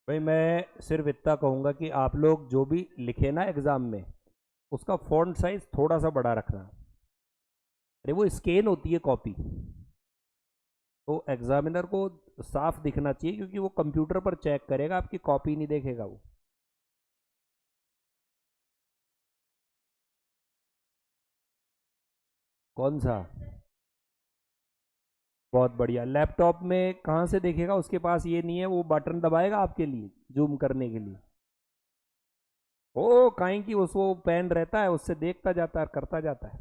S1: भाई मैं सिर्फ इतना कहूंगा कि आप लोग जो भी लिखे ना एग्जाम में, उसका फॉन्ट साइज थोड़ा सा बड़ा रखना। अरे वो स्कैन होती है कॉपी, तो एग्जामिनर को साफ दिखना चाहिए, क्योंकि वो कंप्यूटर पर चेक करेगा, आपकी कॉपी नहीं देखेगा वो। कौन सा? बहुत बढ़िया। लैपटॉप में कहाँ से देखेगा, उसके पास ये नहीं है, वो बटन दबाएगा आपके लिए जूम करने के लिए। ओ कहीं की उसको पेन रहता है, उससे देखता जाता है, करता जाता है।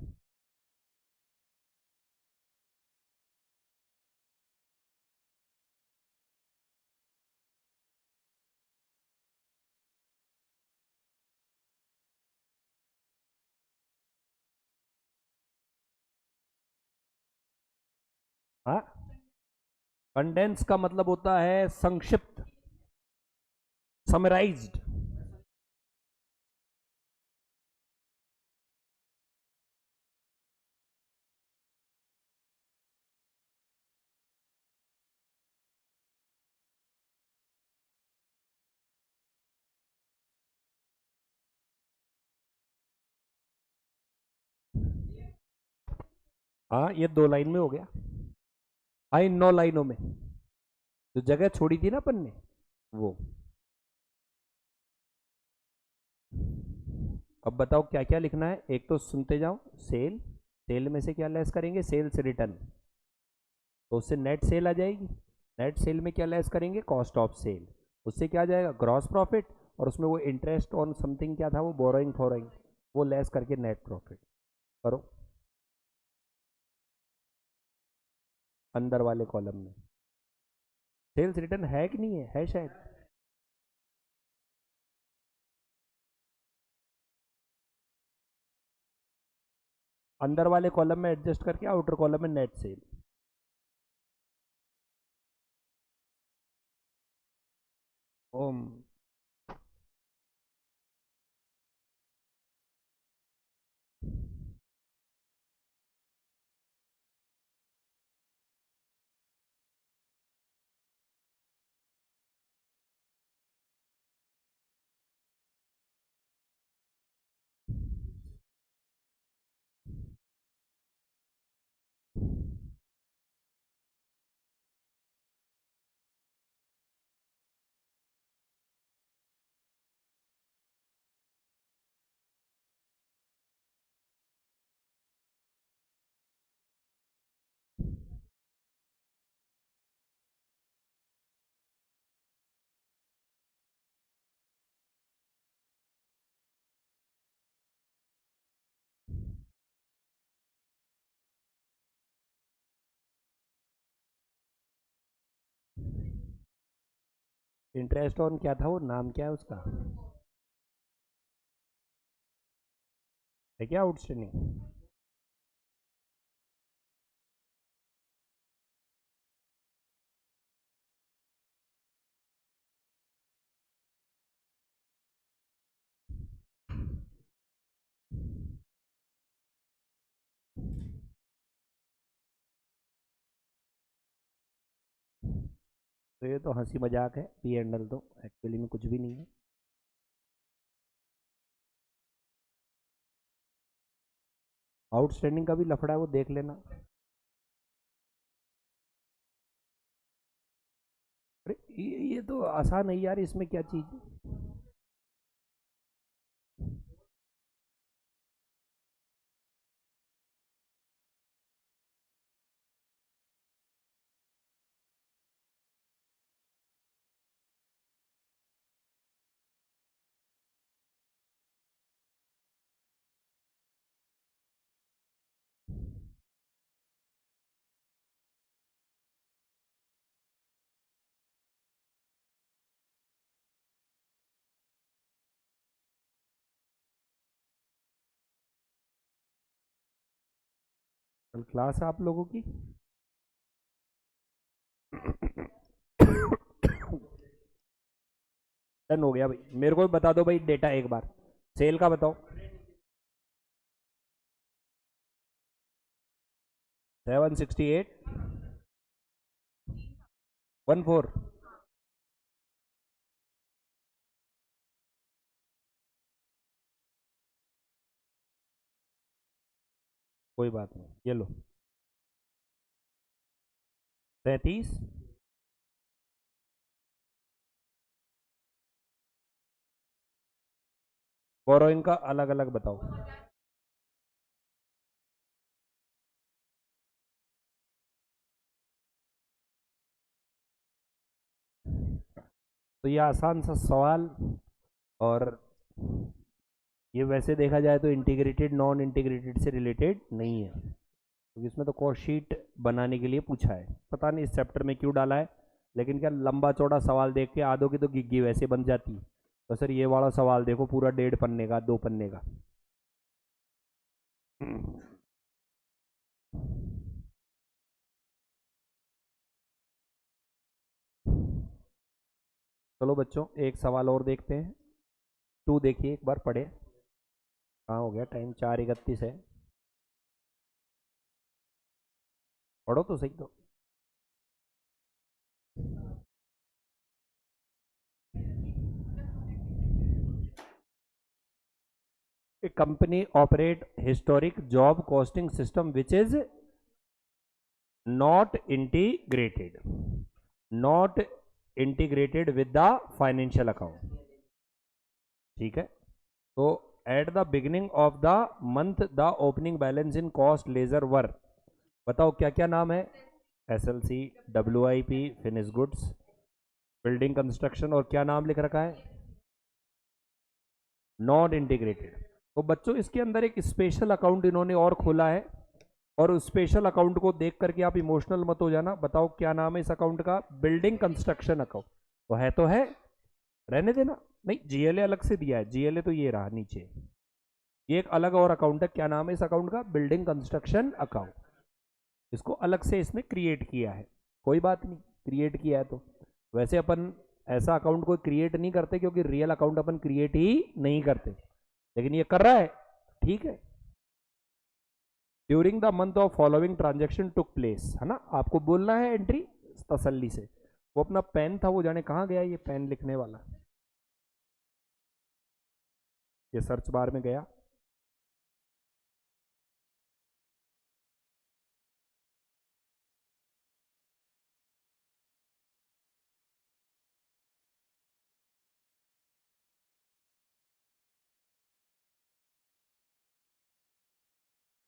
S1: कंडेंस का मतलब होता है संक्षिप्त, समराइज्ड। हाँ, ये 2 लाइन में हो गया। हाँ, इन 9 लाइनों में जो जगह छोड़ी थी ना अपन ने, वो। अब बताओ क्या क्या लिखना है। एक तो सुनते जाओ। सेल, सेल में से क्या लेस करेंगे, सेल्स रिटर्न, तो उससे नेट सेल आ जाएगी। नेट सेल में क्या लेस करेंगे, कॉस्ट ऑफ सेल, उससे क्या आ जाएगा, ग्रॉस प्रॉफिट। और उसमें वो इंटरेस्ट ऑन समथिंग क्या था, वो बोरोइंग फॉरोइंग, वो लेस करके नेट प्रॉफिट करो अंदर वाले कॉलम में। सेल्स रिटर्न है कि नहीं है शायद। अंदर वाले कॉलम में एडजस्ट करके आउटर कॉलम में नेट सेल। ओम। इंटरेस्ट ऑन क्या था, वो नाम क्या है उसका, है क्या आउटस्टैंडिंग। तो ये तो हंसी मजाक है, पी एंडल तो एक्चुअली में कुछ भी नहीं है। आउटस्टैंडिंग का भी लफड़ा है, वो देख लेना। अरे ये तो आसान है यार, इसमें क्या चीज़ है। कल क्लास है आप लोगों की। डन हो गया भाई, मेरे को भी बता दो भाई डेटा एक बार। सेल का बताओ। 768 14। कोई बात नहीं, ये लो। 33। बोरोइंग का अलग अलग बताओ। तो ये आसान सा सवाल। और ये वैसे देखा जाए तो इंटीग्रेटेड नॉन इंटीग्रेटेड से रिलेटेड नहीं है, क्योंकि इसमें तो कॉस्ट शीट बनाने के लिए पूछा है। पता नहीं इस चैप्टर में क्यों डाला है, लेकिन क्या लंबा चौड़ा सवाल देख के आधों की तो गिग्गी वैसे बन जाती। तो सर ये वाला सवाल देखो, पूरा 1.5 पन्ने का, 2 पन्ने का। चलो बच्चों एक सवाल और देखते हैं। टू देखिए एक बार पढ़े। कहाँ हो गया टाइम, 4:31 है। पढ़ो तो सही तो। A company operate historic job costing system which is not integrated, not integrated with the financial account। ठीक है, तो at the beginning of the month the opening balance in cost ledger were, बताओ क्या क्या नाम है। SLC, WIP, finish goods, building construction, और क्या नाम लिख रखा है, नॉट इंटीग्रेटेड। तो बच्चों इसके अंदर एक स्पेशल अकाउंट इन्होंने और खोला है, और उस स्पेशल अकाउंट को देख करके आप इमोशनल मत हो जाना। बताओ क्या नाम है इस अकाउंट का, बिल्डिंग कंस्ट्रक्शन अकाउंट। तो है, रहने देना। नहीं, GLA अलग से दिया है, GLA तो ये रहा नीचे, ये एक अलग और अकाउंट है। क्या नाम है इस अकाउंट का, बिल्डिंग कंस्ट्रक्शन अकाउंट। इसको अलग से इसने क्रिएट किया है, कोई बात नहीं, क्रिएट किया है तो। वैसे अपन ऐसा अकाउंट कोई क्रिएट नहीं करते, क्योंकि रियल अकाउंट अपन क्रिएट ही नहीं करते, लेकिन ये कर रहा है, ठीक है। During the month of following transaction took place, है ना, आपको बोलना है एंट्री तसल्ली से। वो अपना पेन था, वो जाने कहाँ गया, ये पेन लिखने वाला, ये सर्च बार में गया।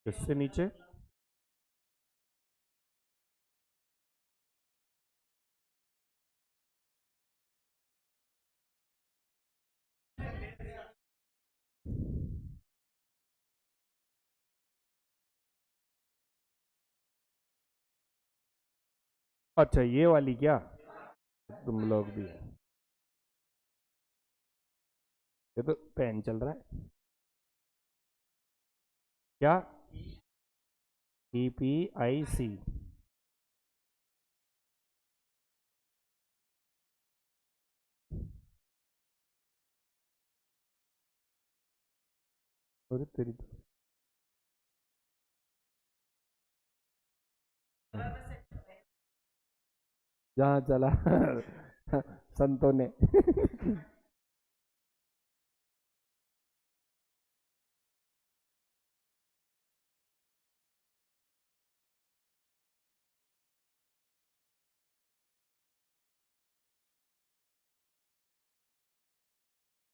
S1: इससे नीचे अच्छा ये वाली क्या, तुम लोग भी है, ये तो पेन चल रहा है क्या, EPIC। अरे तेरी तो, जहाँ चला संतों ने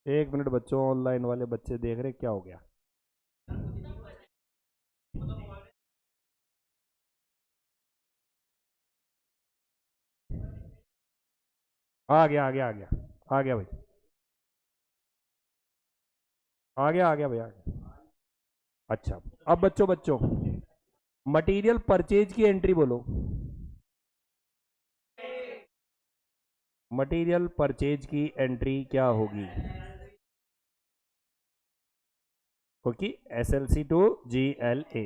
S1: एक मिनट बच्चों, ऑनलाइन वाले बच्चे देख रहे क्या हो गया। आ गया आ गया आ गया, आ गया भाई, आ गया आ गया भाई, आ गया। अच्छा, अब बच्चों बच्चों मटेरियल परचेज की एंट्री बोलो। मटेरियल परचेज की एंट्री क्या होगी, क्योंकि SLC टू GLA।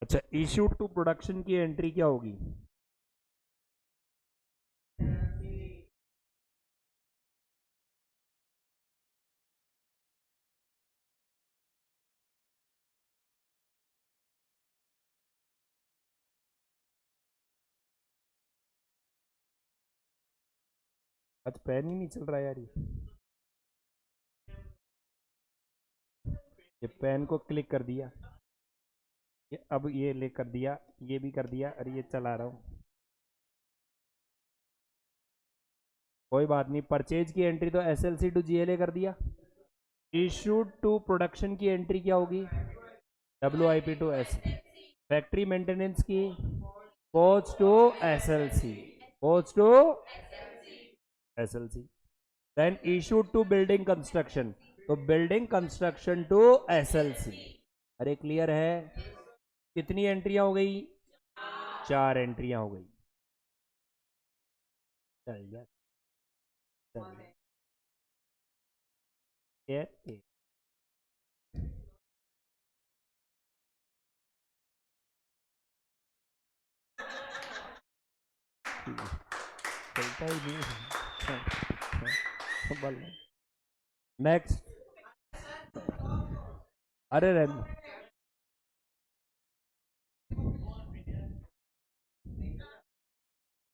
S1: अच्छा, इश्यू टू प्रोडक्शन की एंट्री क्या होगी, आज पेन ही नहीं चल रहा यार, ये पेन को क्लिक कर दिया, ये अब ये ले कर दिया, ये भी कर दिया, अरे ये चला रहा हूँ, कोई बात नहीं। परचेज की एंट्री तो SLC टू GLA कर दिया। इशूड टू प्रोडक्शन की एंट्री क्या होगी, WIP to S। Factory maintenance की पोच टू SLC, पोच to SLC। Then issued to building construction, तो बिल्डिंग कंस्ट्रक्शन टू SLC। अरे क्लियर है, कितनी एंट्रियां हो गई, 4 एंट्रियां हो गई। चल जा, चल जा, ये चलता ही नहीं है। नेक्स्ट, अरे रहने,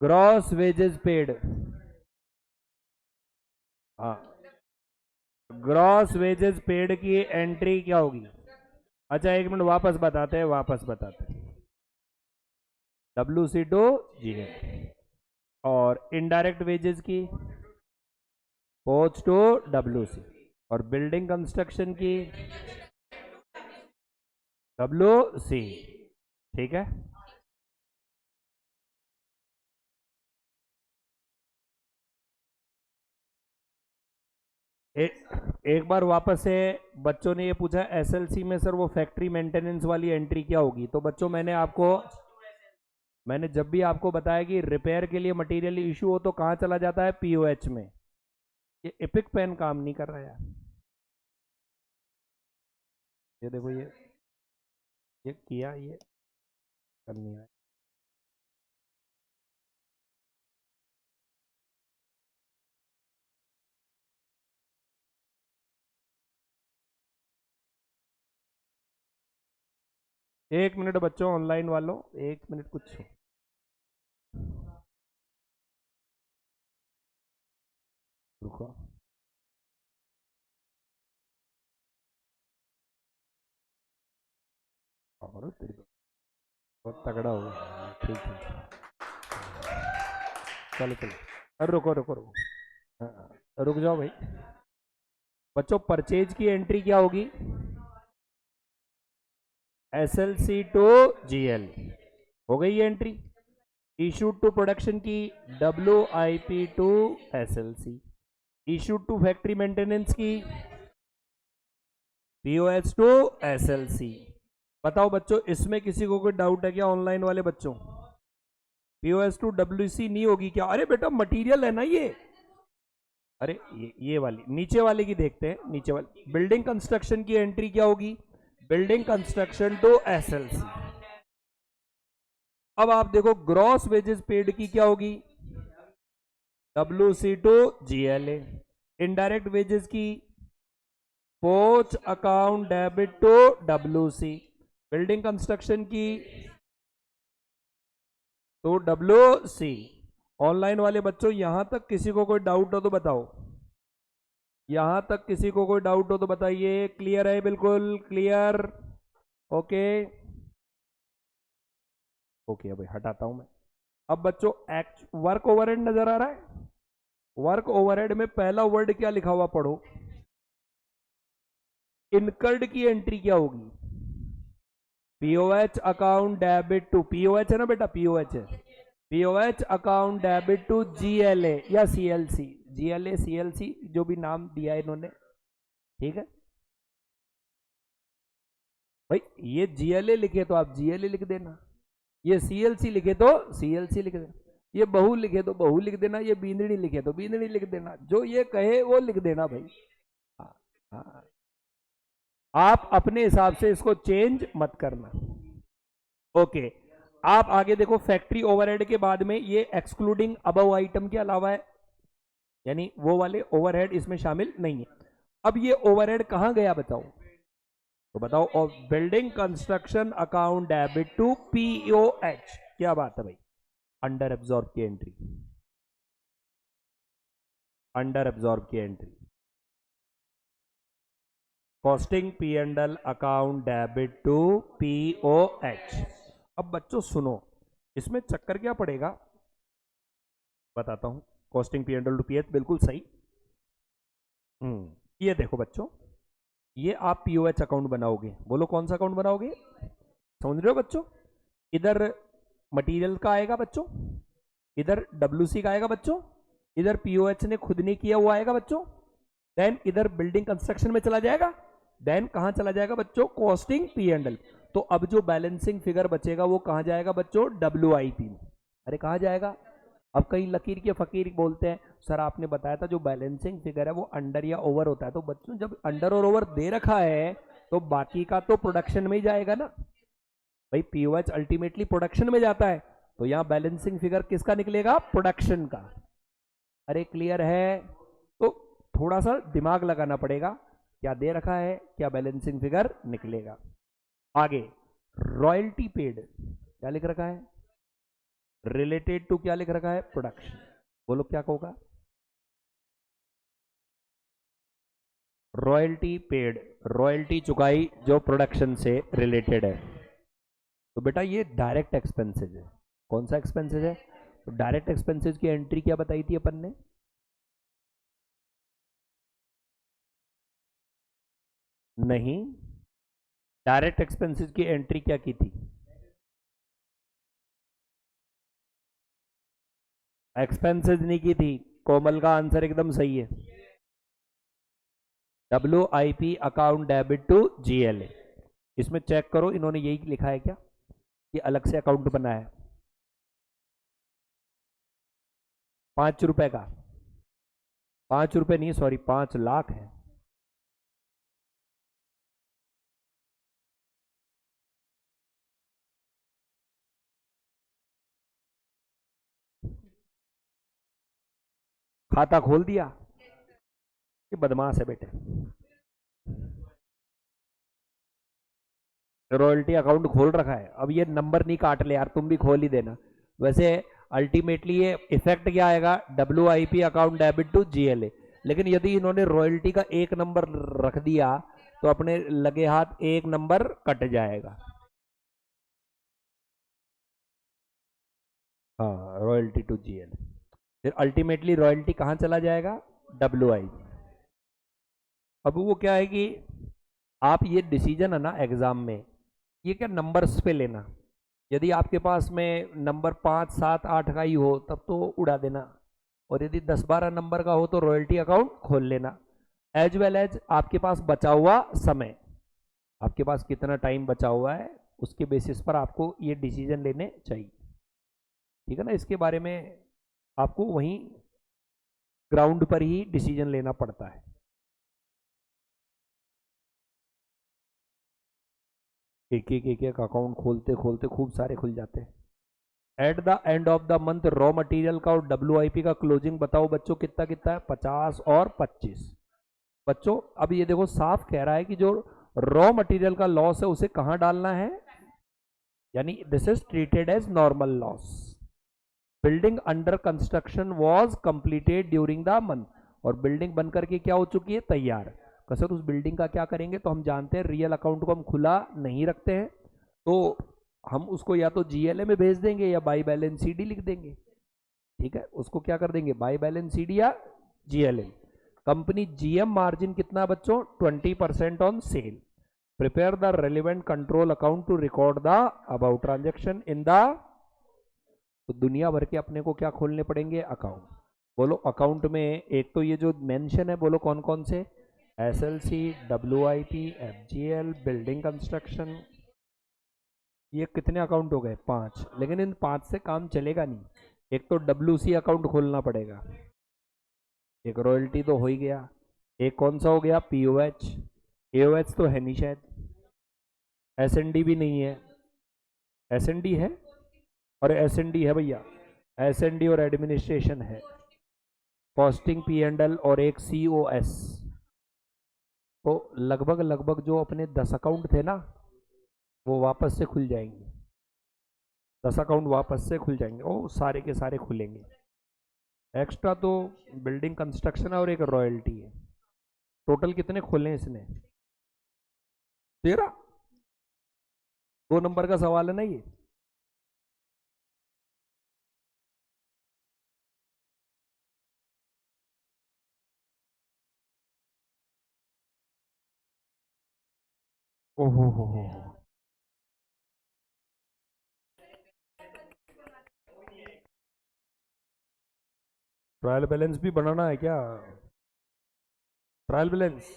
S1: ग्रॉस वेजेस पेड, हाँ, ग्रॉस वेजेस पेड की एंट्री क्या होगी? अच्छा एक मिनट, वापस बताते हैं, WC टू GL, और इनडायरेक्ट वेजेस की पोच टू WC, और बिल्डिंग कंस्ट्रक्शन की WC, ठीक है। एक बार वापस से बच्चों ने ये पूछा SLC में सर वो फैक्ट्री मेंटेनेंस वाली एंट्री क्या होगी? तो बच्चों मैंने जब भी आपको बताया कि रिपेयर के लिए मटेरियल इशू हो तो कहाँ चला जाता है? POH में। ये एपिक पेन काम नहीं कर रहा यार, ये देखो, ये किया, ये करनी है। एक मिनट बच्चों, ऑनलाइन वालों, एक मिनट, कुछ रुको। और बहुत तगड़ा होगा, ठीक है, चलो चलो, अरे रुको रुको रुको, हाँ, रुक जाओ भाई। बच्चों परचेज की एंट्री क्या होगी? SLC टू GL, हो गई ये एंट्री। इशूड टू प्रोडक्शन की WIP to SLC, issued to factory maintenance की POS टू SLC। बताओ बच्चों, इसमें किसी को कोई डाउट है क्या? ऑनलाइन वाले बच्चों, POS टू WC नहीं होगी क्या? अरे बेटा मटेरियल है ना ये, अरे ये वाली, नीचे वाले की देखते हैं, नीचे वाली बिल्डिंग कंस्ट्रक्शन की एंट्री क्या होगी? Building construction to SLC। अब आप देखो ग्रॉस वेजेस पेड की क्या होगी? WC to GLA। Indirect wages की पोच account debit to WC। Building construction की तो WC। ऑनलाइन वाले बच्चों यहां तक किसी को कोई डाउट हो तो बताओ, यहां तक किसी को कोई डाउट हो तो बताइए। क्लियर है? बिल्कुल क्लियर, ओके ओके। भाई हटाता हूं मैं। अब बच्चों वर्क ओवरहेड नजर आ रहा है? वर्क ओवरहेड में पहला वर्ड क्या लिखा हुआ पढ़ो, इनकर्ड की एंट्री क्या होगी? POH account debit to, POH है ना बेटा, POH है, POH account debit to GLA या CLC, GLA CLC जो भी नाम दिया है इन्होंने, ठीक है भाई। ये GLA लिखे तो आप GLA लिख देना, ये CLC लिखे तो CLC लिख देना, ये बहु लिखे तो बहु लिख देना, ये बींदड़ी लिखे तो बींदड़ी लिख देना, जो ये कहे वो लिख देना भाई। हाँ, हाँ। आप अपने हिसाब से इसको चेंज मत करना, ओके। आप आगे देखो, फैक्ट्री ओवरहेड के बाद में ये एक्सक्लूडिंग अबव आइटम के अलावा है, यानी वो वाले ओवरहेड इसमें शामिल नहीं है। अब ये ओवरहेड कहां गया बताओ? तो बताओ, और building construction account debit to POH, क्या बात है भाई? अंडर एब्जॉर्ब की एंट्री, अंडर एब्जॉर्ब की entry, costing P&L account debit to POH। अब बच्चों सुनो, इसमें चक्कर क्या पड़ेगा बताता हूं। कॉस्टिंग P&L टू PH, बिल्कुल सही। ये देखो बच्चों, ये आप POH अकाउंट बनाओगे, बोलो कौन सा अकाउंट बनाओगे? समझ रहे हो बच्चों? इधर मटेरियल का आएगा बच्चों, इधर WC का आएगा बच्चों, इधर POH ने खुद नहीं किया हुआ आएगा बच्चों, देन इधर बिल्डिंग कंस्ट्रक्शन में चला जाएगा, देन कहां चला जाएगा बच्चों? Costing P&L। तो अब जो बैलेंसिंग फिगर बचेगा वो कहां जाएगा बच्चों? WIP में। अरे कहां जाएगा? अब कई लकीर के फकीर बोलते हैं सर आपने बताया था जो बैलेंसिंग फिगर है वो अंडर या ओवर होता है। तो बच्चों जब अंडर और ओवर दे रखा है तो बाकी का तो प्रोडक्शन में ही जाएगा ना भाई। POH अल्टीमेटली प्रोडक्शन में जाता है, तो यहां बैलेंसिंग फिगर किसका निकलेगा? प्रोडक्शन का। अरे क्लियर है? तो थोड़ा सा दिमाग लगाना पड़ेगा, क्या दे रखा है, क्या बैलेंसिंग फिगर निकलेगा। आगे रॉयल्टी पेड क्या लिख रखा है? रिलेटेड टू क्या लिख रखा है? प्रोडक्शन। बोलो क्या होगा? रॉयल्टी पेड, रॉयल्टी चुकाई जो प्रोडक्शन से रिलेटेड है। तो बेटा ये डायरेक्ट एक्सपेंसेज है। कौन सा एक्सपेंसेज है? तो डायरेक्ट एक्सपेंसेज की एंट्री क्या बताई थी अपन ने? नहीं, डायरेक्ट एक्सपेंसेस की एंट्री क्या की थी? एक्सपेंसेस नहीं की थी। कोमल का आंसर एकदम सही है। WIP account debit to GLA। इसमें चेक करो इन्होंने यही लिखा है क्या कि अलग से अकाउंट बना है? 5 रुपए का, 5 रुपए नहीं सॉरी 5 लाख है। खाता खोल दिया? ये बदमाश है बेटे। रॉयल्टी अकाउंट खोल रखा है, अब ये नंबर नहीं काट ले यार, तुम भी खोल ही देना। वैसे अल्टीमेटली ये इफेक्ट क्या आएगा? WIP account debit to GLA। लेकिन यदि इन्होंने रॉयल्टी का एक नंबर रख दिया तो अपने लगे हाथ एक नंबर कट जाएगा। हाँ, रॉयल्टी टू GLA। फिर अल्टीमेटली रॉयल्टी कहां चला जाएगा? WIP। अब वो क्या है कि आप ये डिसीजन है ना एग्जाम में, ये क्या नंबर्स पे लेना। यदि आपके पास में नंबर 5 7 8 का ही हो तब तो उड़ा देना, और यदि 10 12 नंबर का हो तो रॉयल्टी अकाउंट खोल लेना। एज वेल एज आपके पास बचा हुआ समय, आपके पास कितना टाइम बचा हुआ है उसके बेसिस पर आपको ये डिसीजन लेने चाहिए। ठीक है ना? इसके बारे में आपको वहीं ग्राउंड पर ही डिसीजन लेना पड़ता है। एक एक अकाउंट खोलते खोलते खूब सारे खुल जाते हैं। At the end of the month raw material का और WIP का क्लोजिंग बताओ बच्चों, कितना कितना है? 50 और 25। बच्चों अब ये देखो साफ कह रहा है कि जो रॉ मटेरियल का लॉस है उसे कहां डालना है, यानी this is treated as normal loss. Building under construction was completed during the month, और बिल्डिंग बनकर के क्या हो चुकी है? तैयार। सर उस बिल्डिंग का क्या करेंगे? तो हम जानते हैं रियल अकाउंट को हम खुला नहीं रखते हैं, तो हम उसको या तो GLA में भेज देंगे या बाई बैलेंस CD लिख देंगे। ठीक है, उसको क्या कर देंगे? बाई बैलेंस CD या GLA। कंपनी GM मार्जिन कितना है बच्चों? 20% on sale. Prepare the relevant control account to record the about transaction in the. तो दुनिया भर के अपने को क्या खोलने पड़ेंगे? अकाउंट। बोलो अकाउंट में एक तो ये जो मेंशन है बोलो कौन कौन से? SLC, WIP, FGL, building construction. ये कितने अकाउंट हो गए? 5। लेकिन इन 5 से काम चलेगा नहीं। एक तो WC अकाउंट खोलना पड़ेगा, एक रॉयल्टी तो हो ही गया, एक कौन सा हो गया? POH। AOH तो है नहीं शायद, SND भी नहीं है। SND है, और SND है भैया, SND और एडमिनिस्ट्रेशन है, कॉस्टिंग P&L और एक COS। तो लगभग लगभग जो अपने 10 अकाउंट थे ना वो वापस से खुल जाएंगे। 10 अकाउंट वापस से खुल जाएंगे, ओ सारे के सारे खुलेंगे। एक्स्ट्रा तो बिल्डिंग कंस्ट्रक्शन है और एक रॉयल्टी है। टोटल कितने खोले इसने? 13। 2 नंबर का सवाल है ना ये। ओहो हो। ट्रायल बैलेंस भी बनाना है क्या? ट्रायल बैलेंस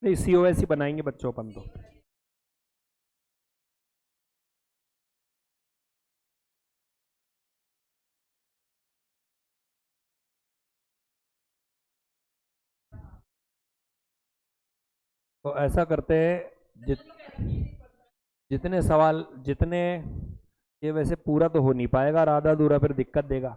S1: नहीं, COS ही बनाएंगे बच्चों अपन तो ऐसा करते हैं, जितने सवाल जितने ये वैसे पूरा तो हो नहीं पाएगा, आधा अधूरा फिर दिक्कत देगा।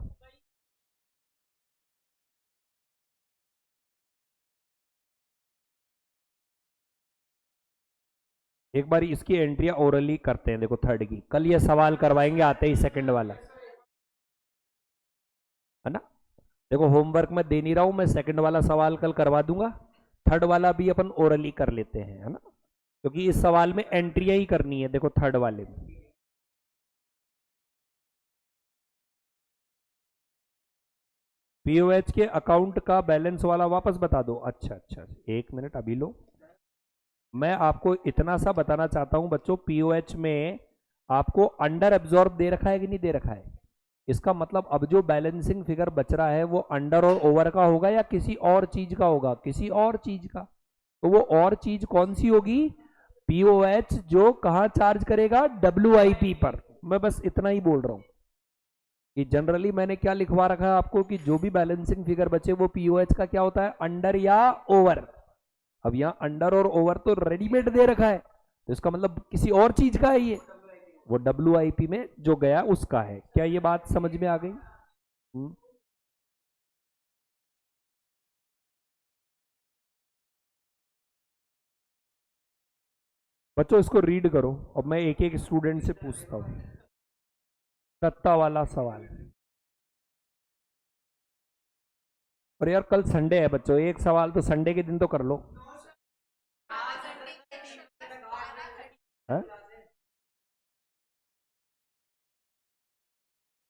S1: एक बार इसकी एंट्रियां ओरली करते हैं, देखो थर्ड की, कल ये सवाल करवाएंगे आते ही सेकंड वाला, है ना। देखो होमवर्क में दे नहीं रहा हूं मैं, सेकंड वाला सवाल कल करवा दूंगा, थर्ड वाला भी अपन ओरली कर लेते हैं, है ना, क्योंकि इस सवाल में एंट्रियां ही करनी है, देखो थर्ड वाले में। पीओएच के अकाउंट का बैलेंस वाला वापस बता दो। अच्छा अच्छा, एक मिनट अभी लो। मैं आपको इतना सा बताना चाहता हूं बच्चों, पीओएच में आपको अंडर एब्जॉर्ब दे रखा है कि नहीं दे रखा है। इसका मतलब अब जो बैलेंसिंग फिगर बच रहा है वो अंडर और ओवर का होगा या किसी और चीज का होगा, किसी और चीज का। तो वो और चीज कौन सी होगी, पीओएच जो कहां चार्ज करेगा, डब्ल्यूआईपी पर। मैं बस इतना ही बोल रहा हूं कि जनरली मैंने क्या लिखवा रखा है आपको कि जो भी बैलेंसिंग फिगर बचे वो पीओएच का क्या होता है, अंडर या ओवर। अब यहां अंडर और ओवर तो रेडीमेड दे रखा है, तो इसका मतलब किसी और चीज का है ये, वो डब्ल्यूआईपी में जो गया उसका है। क्या ये बात समझ में आ गई? बच्चों इसको रीड करो और मैं एक एक स्टूडेंट से पूछता हूं। सत्ता वाला सवाल। और यार कल संडे है बच्चों, एक सवाल तो संडे के दिन तो कर लो। है?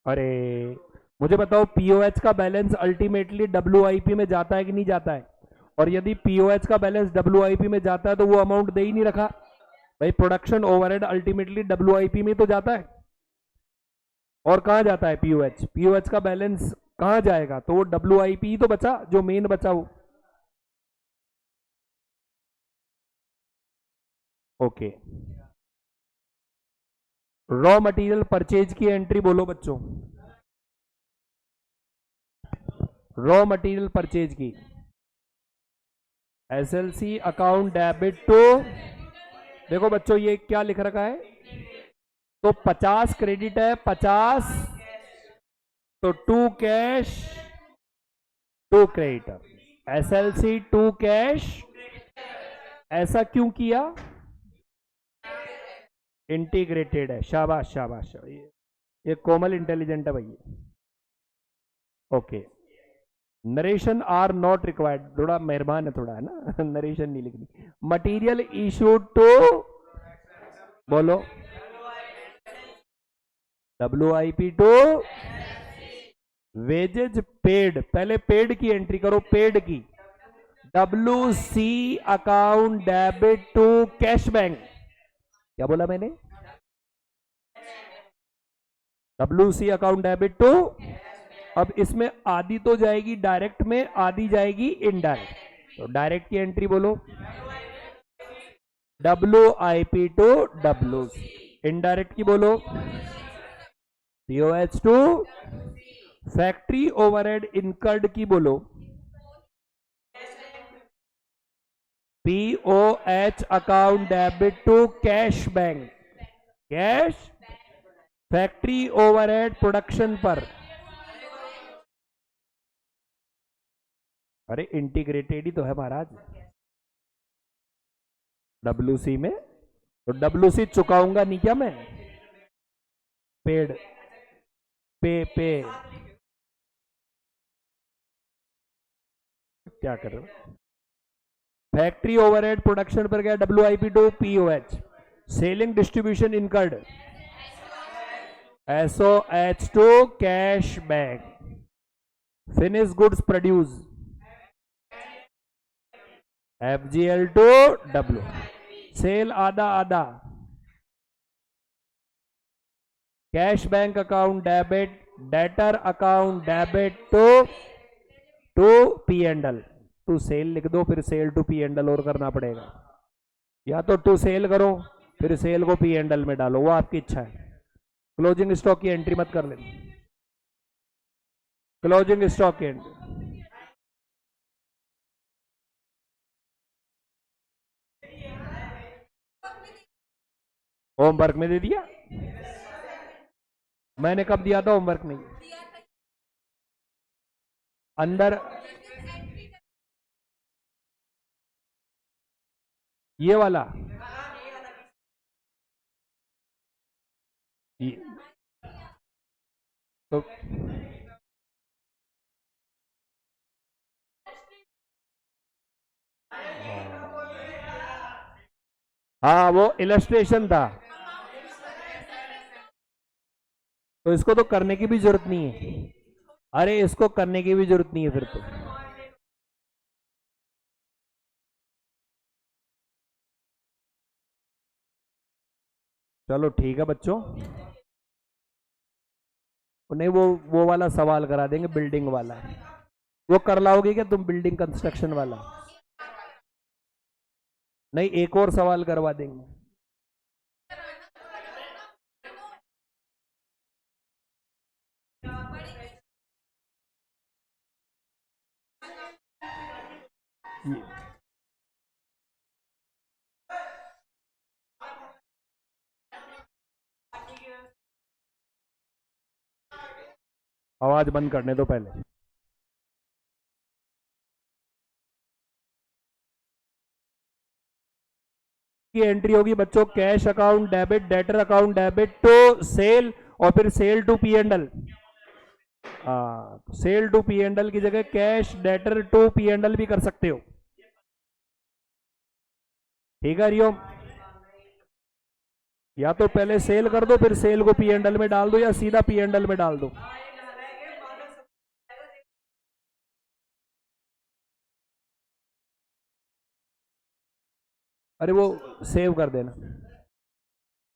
S1: अरे मुझे बताओ, पीओएच का बैलेंस अल्टीमेटली डब्ल्यूआईपी में जाता है कि नहीं जाता है? और यदि पीओएच का बैलेंस डब्ल्यूआईपी में जाता है तो वो अमाउंट दे ही नहीं रखा भाई। प्रोडक्शन ओवरहेड अल्टीमेटली डब्ल्यूआईपी में तो जाता है, और कहां जाता है पीओएच, पीओएच का बैलेंस कहां जाएगा, तो वो डब्ल्यूआईपी ही तो बचा, जो मेन बचा वो। ओके, रॉ मटेरियल परचेज की एंट्री बोलो बच्चों, रॉ मटेरियल परचेज की। एसएलसी अकाउंट डेबिट टू, देखो बच्चों ये क्या लिख रखा है, तो 50 क्रेडिट है, 50 तो 2 कैश 2 क्रेडिटर, एसएलसी 2 कैश। ऐसा क्यों किया, इंटीग्रेटेड है, शाबाश शाबाश शाबाश। ये कोमल इंटेलिजेंट है भैया। Okay, narration are not required, थोड़ा मेहरबान है थोड़ा, है ना नरेशन नहीं लिखनी। मटेरियल इशूड टू, बोलो, डब्ल्यूआईपी टू, वेजेज पेड, पहले पेड की एंट्री करो, पेड की, W C account debit to cash bank. क्या बोला मैंने, W C account debit to. अब इसमें आधी तो जाएगी डायरेक्ट में, आधी जाएगी इनडायरेक्ट, तो डायरेक्ट की एंट्री बोलो, W I P to W C. Indirect की बोलो, POH to factory overhead incurred की बोलो, POH account debit to cash bank, cash factory overhead production पर। अरे इंटीग्रेटेड ही तो है महाराज डब्ल्यूसी में, तो डब्ल्यूसी चुकाऊंगा नहीं क्या मैं, पेड पे क्या कर रहे हो, फैक्ट्री ओवरहेड प्रोडक्शन पर गया WIP to POH, selling distribution incurred SOH to cash bank, finish goods produce FGL to W, sale आधा आधा, cash bank account debit, debtor account debit to P and L, to sale लिख दो, फिर sale to P एंडल और करना पड़ेगा, या तो टू सेल करो फिर सेल को पी एंडल में डालो, वो आपकी इच्छा है। क्लोजिंग स्टॉक की एंट्री मत कर ले, क्लोजिंग स्टॉक की एंट्री होमवर्क में दे दिया? मैंने कब दिया था होमवर्क? नहीं, अंदर ये वाला, ये तो हाँ वो इलस्ट्रेशन था, तो इसको तो करने की भी जरूरत नहीं है। अरे इसको करने की भी जरूरत नहीं है फिर तो। चलो ठीक है बच्चों, नहीं वो वाला सवाल करा देंगे, बिल्डिंग वाला। वो कर लाओगे क्या तुम, बिल्डिंग कंस्ट्रक्शन वाला? नहीं, एक और सवाल करवा देंगे। आवाज बंद करने दो पहले। की एंट्री होगी बच्चों, cash account debit, debtor account debit to sale, और फिर sale to P and L. हाँ, sale to P and L की जगह cash debtor to P and L भी कर सकते हो। ठीक है हरिओम, या तो पहले सेल कर दो फिर सेल को पी एंड एल में डाल दो, या सीधा पी एंड एल में डाल दो। अरे वो सेव कर देना।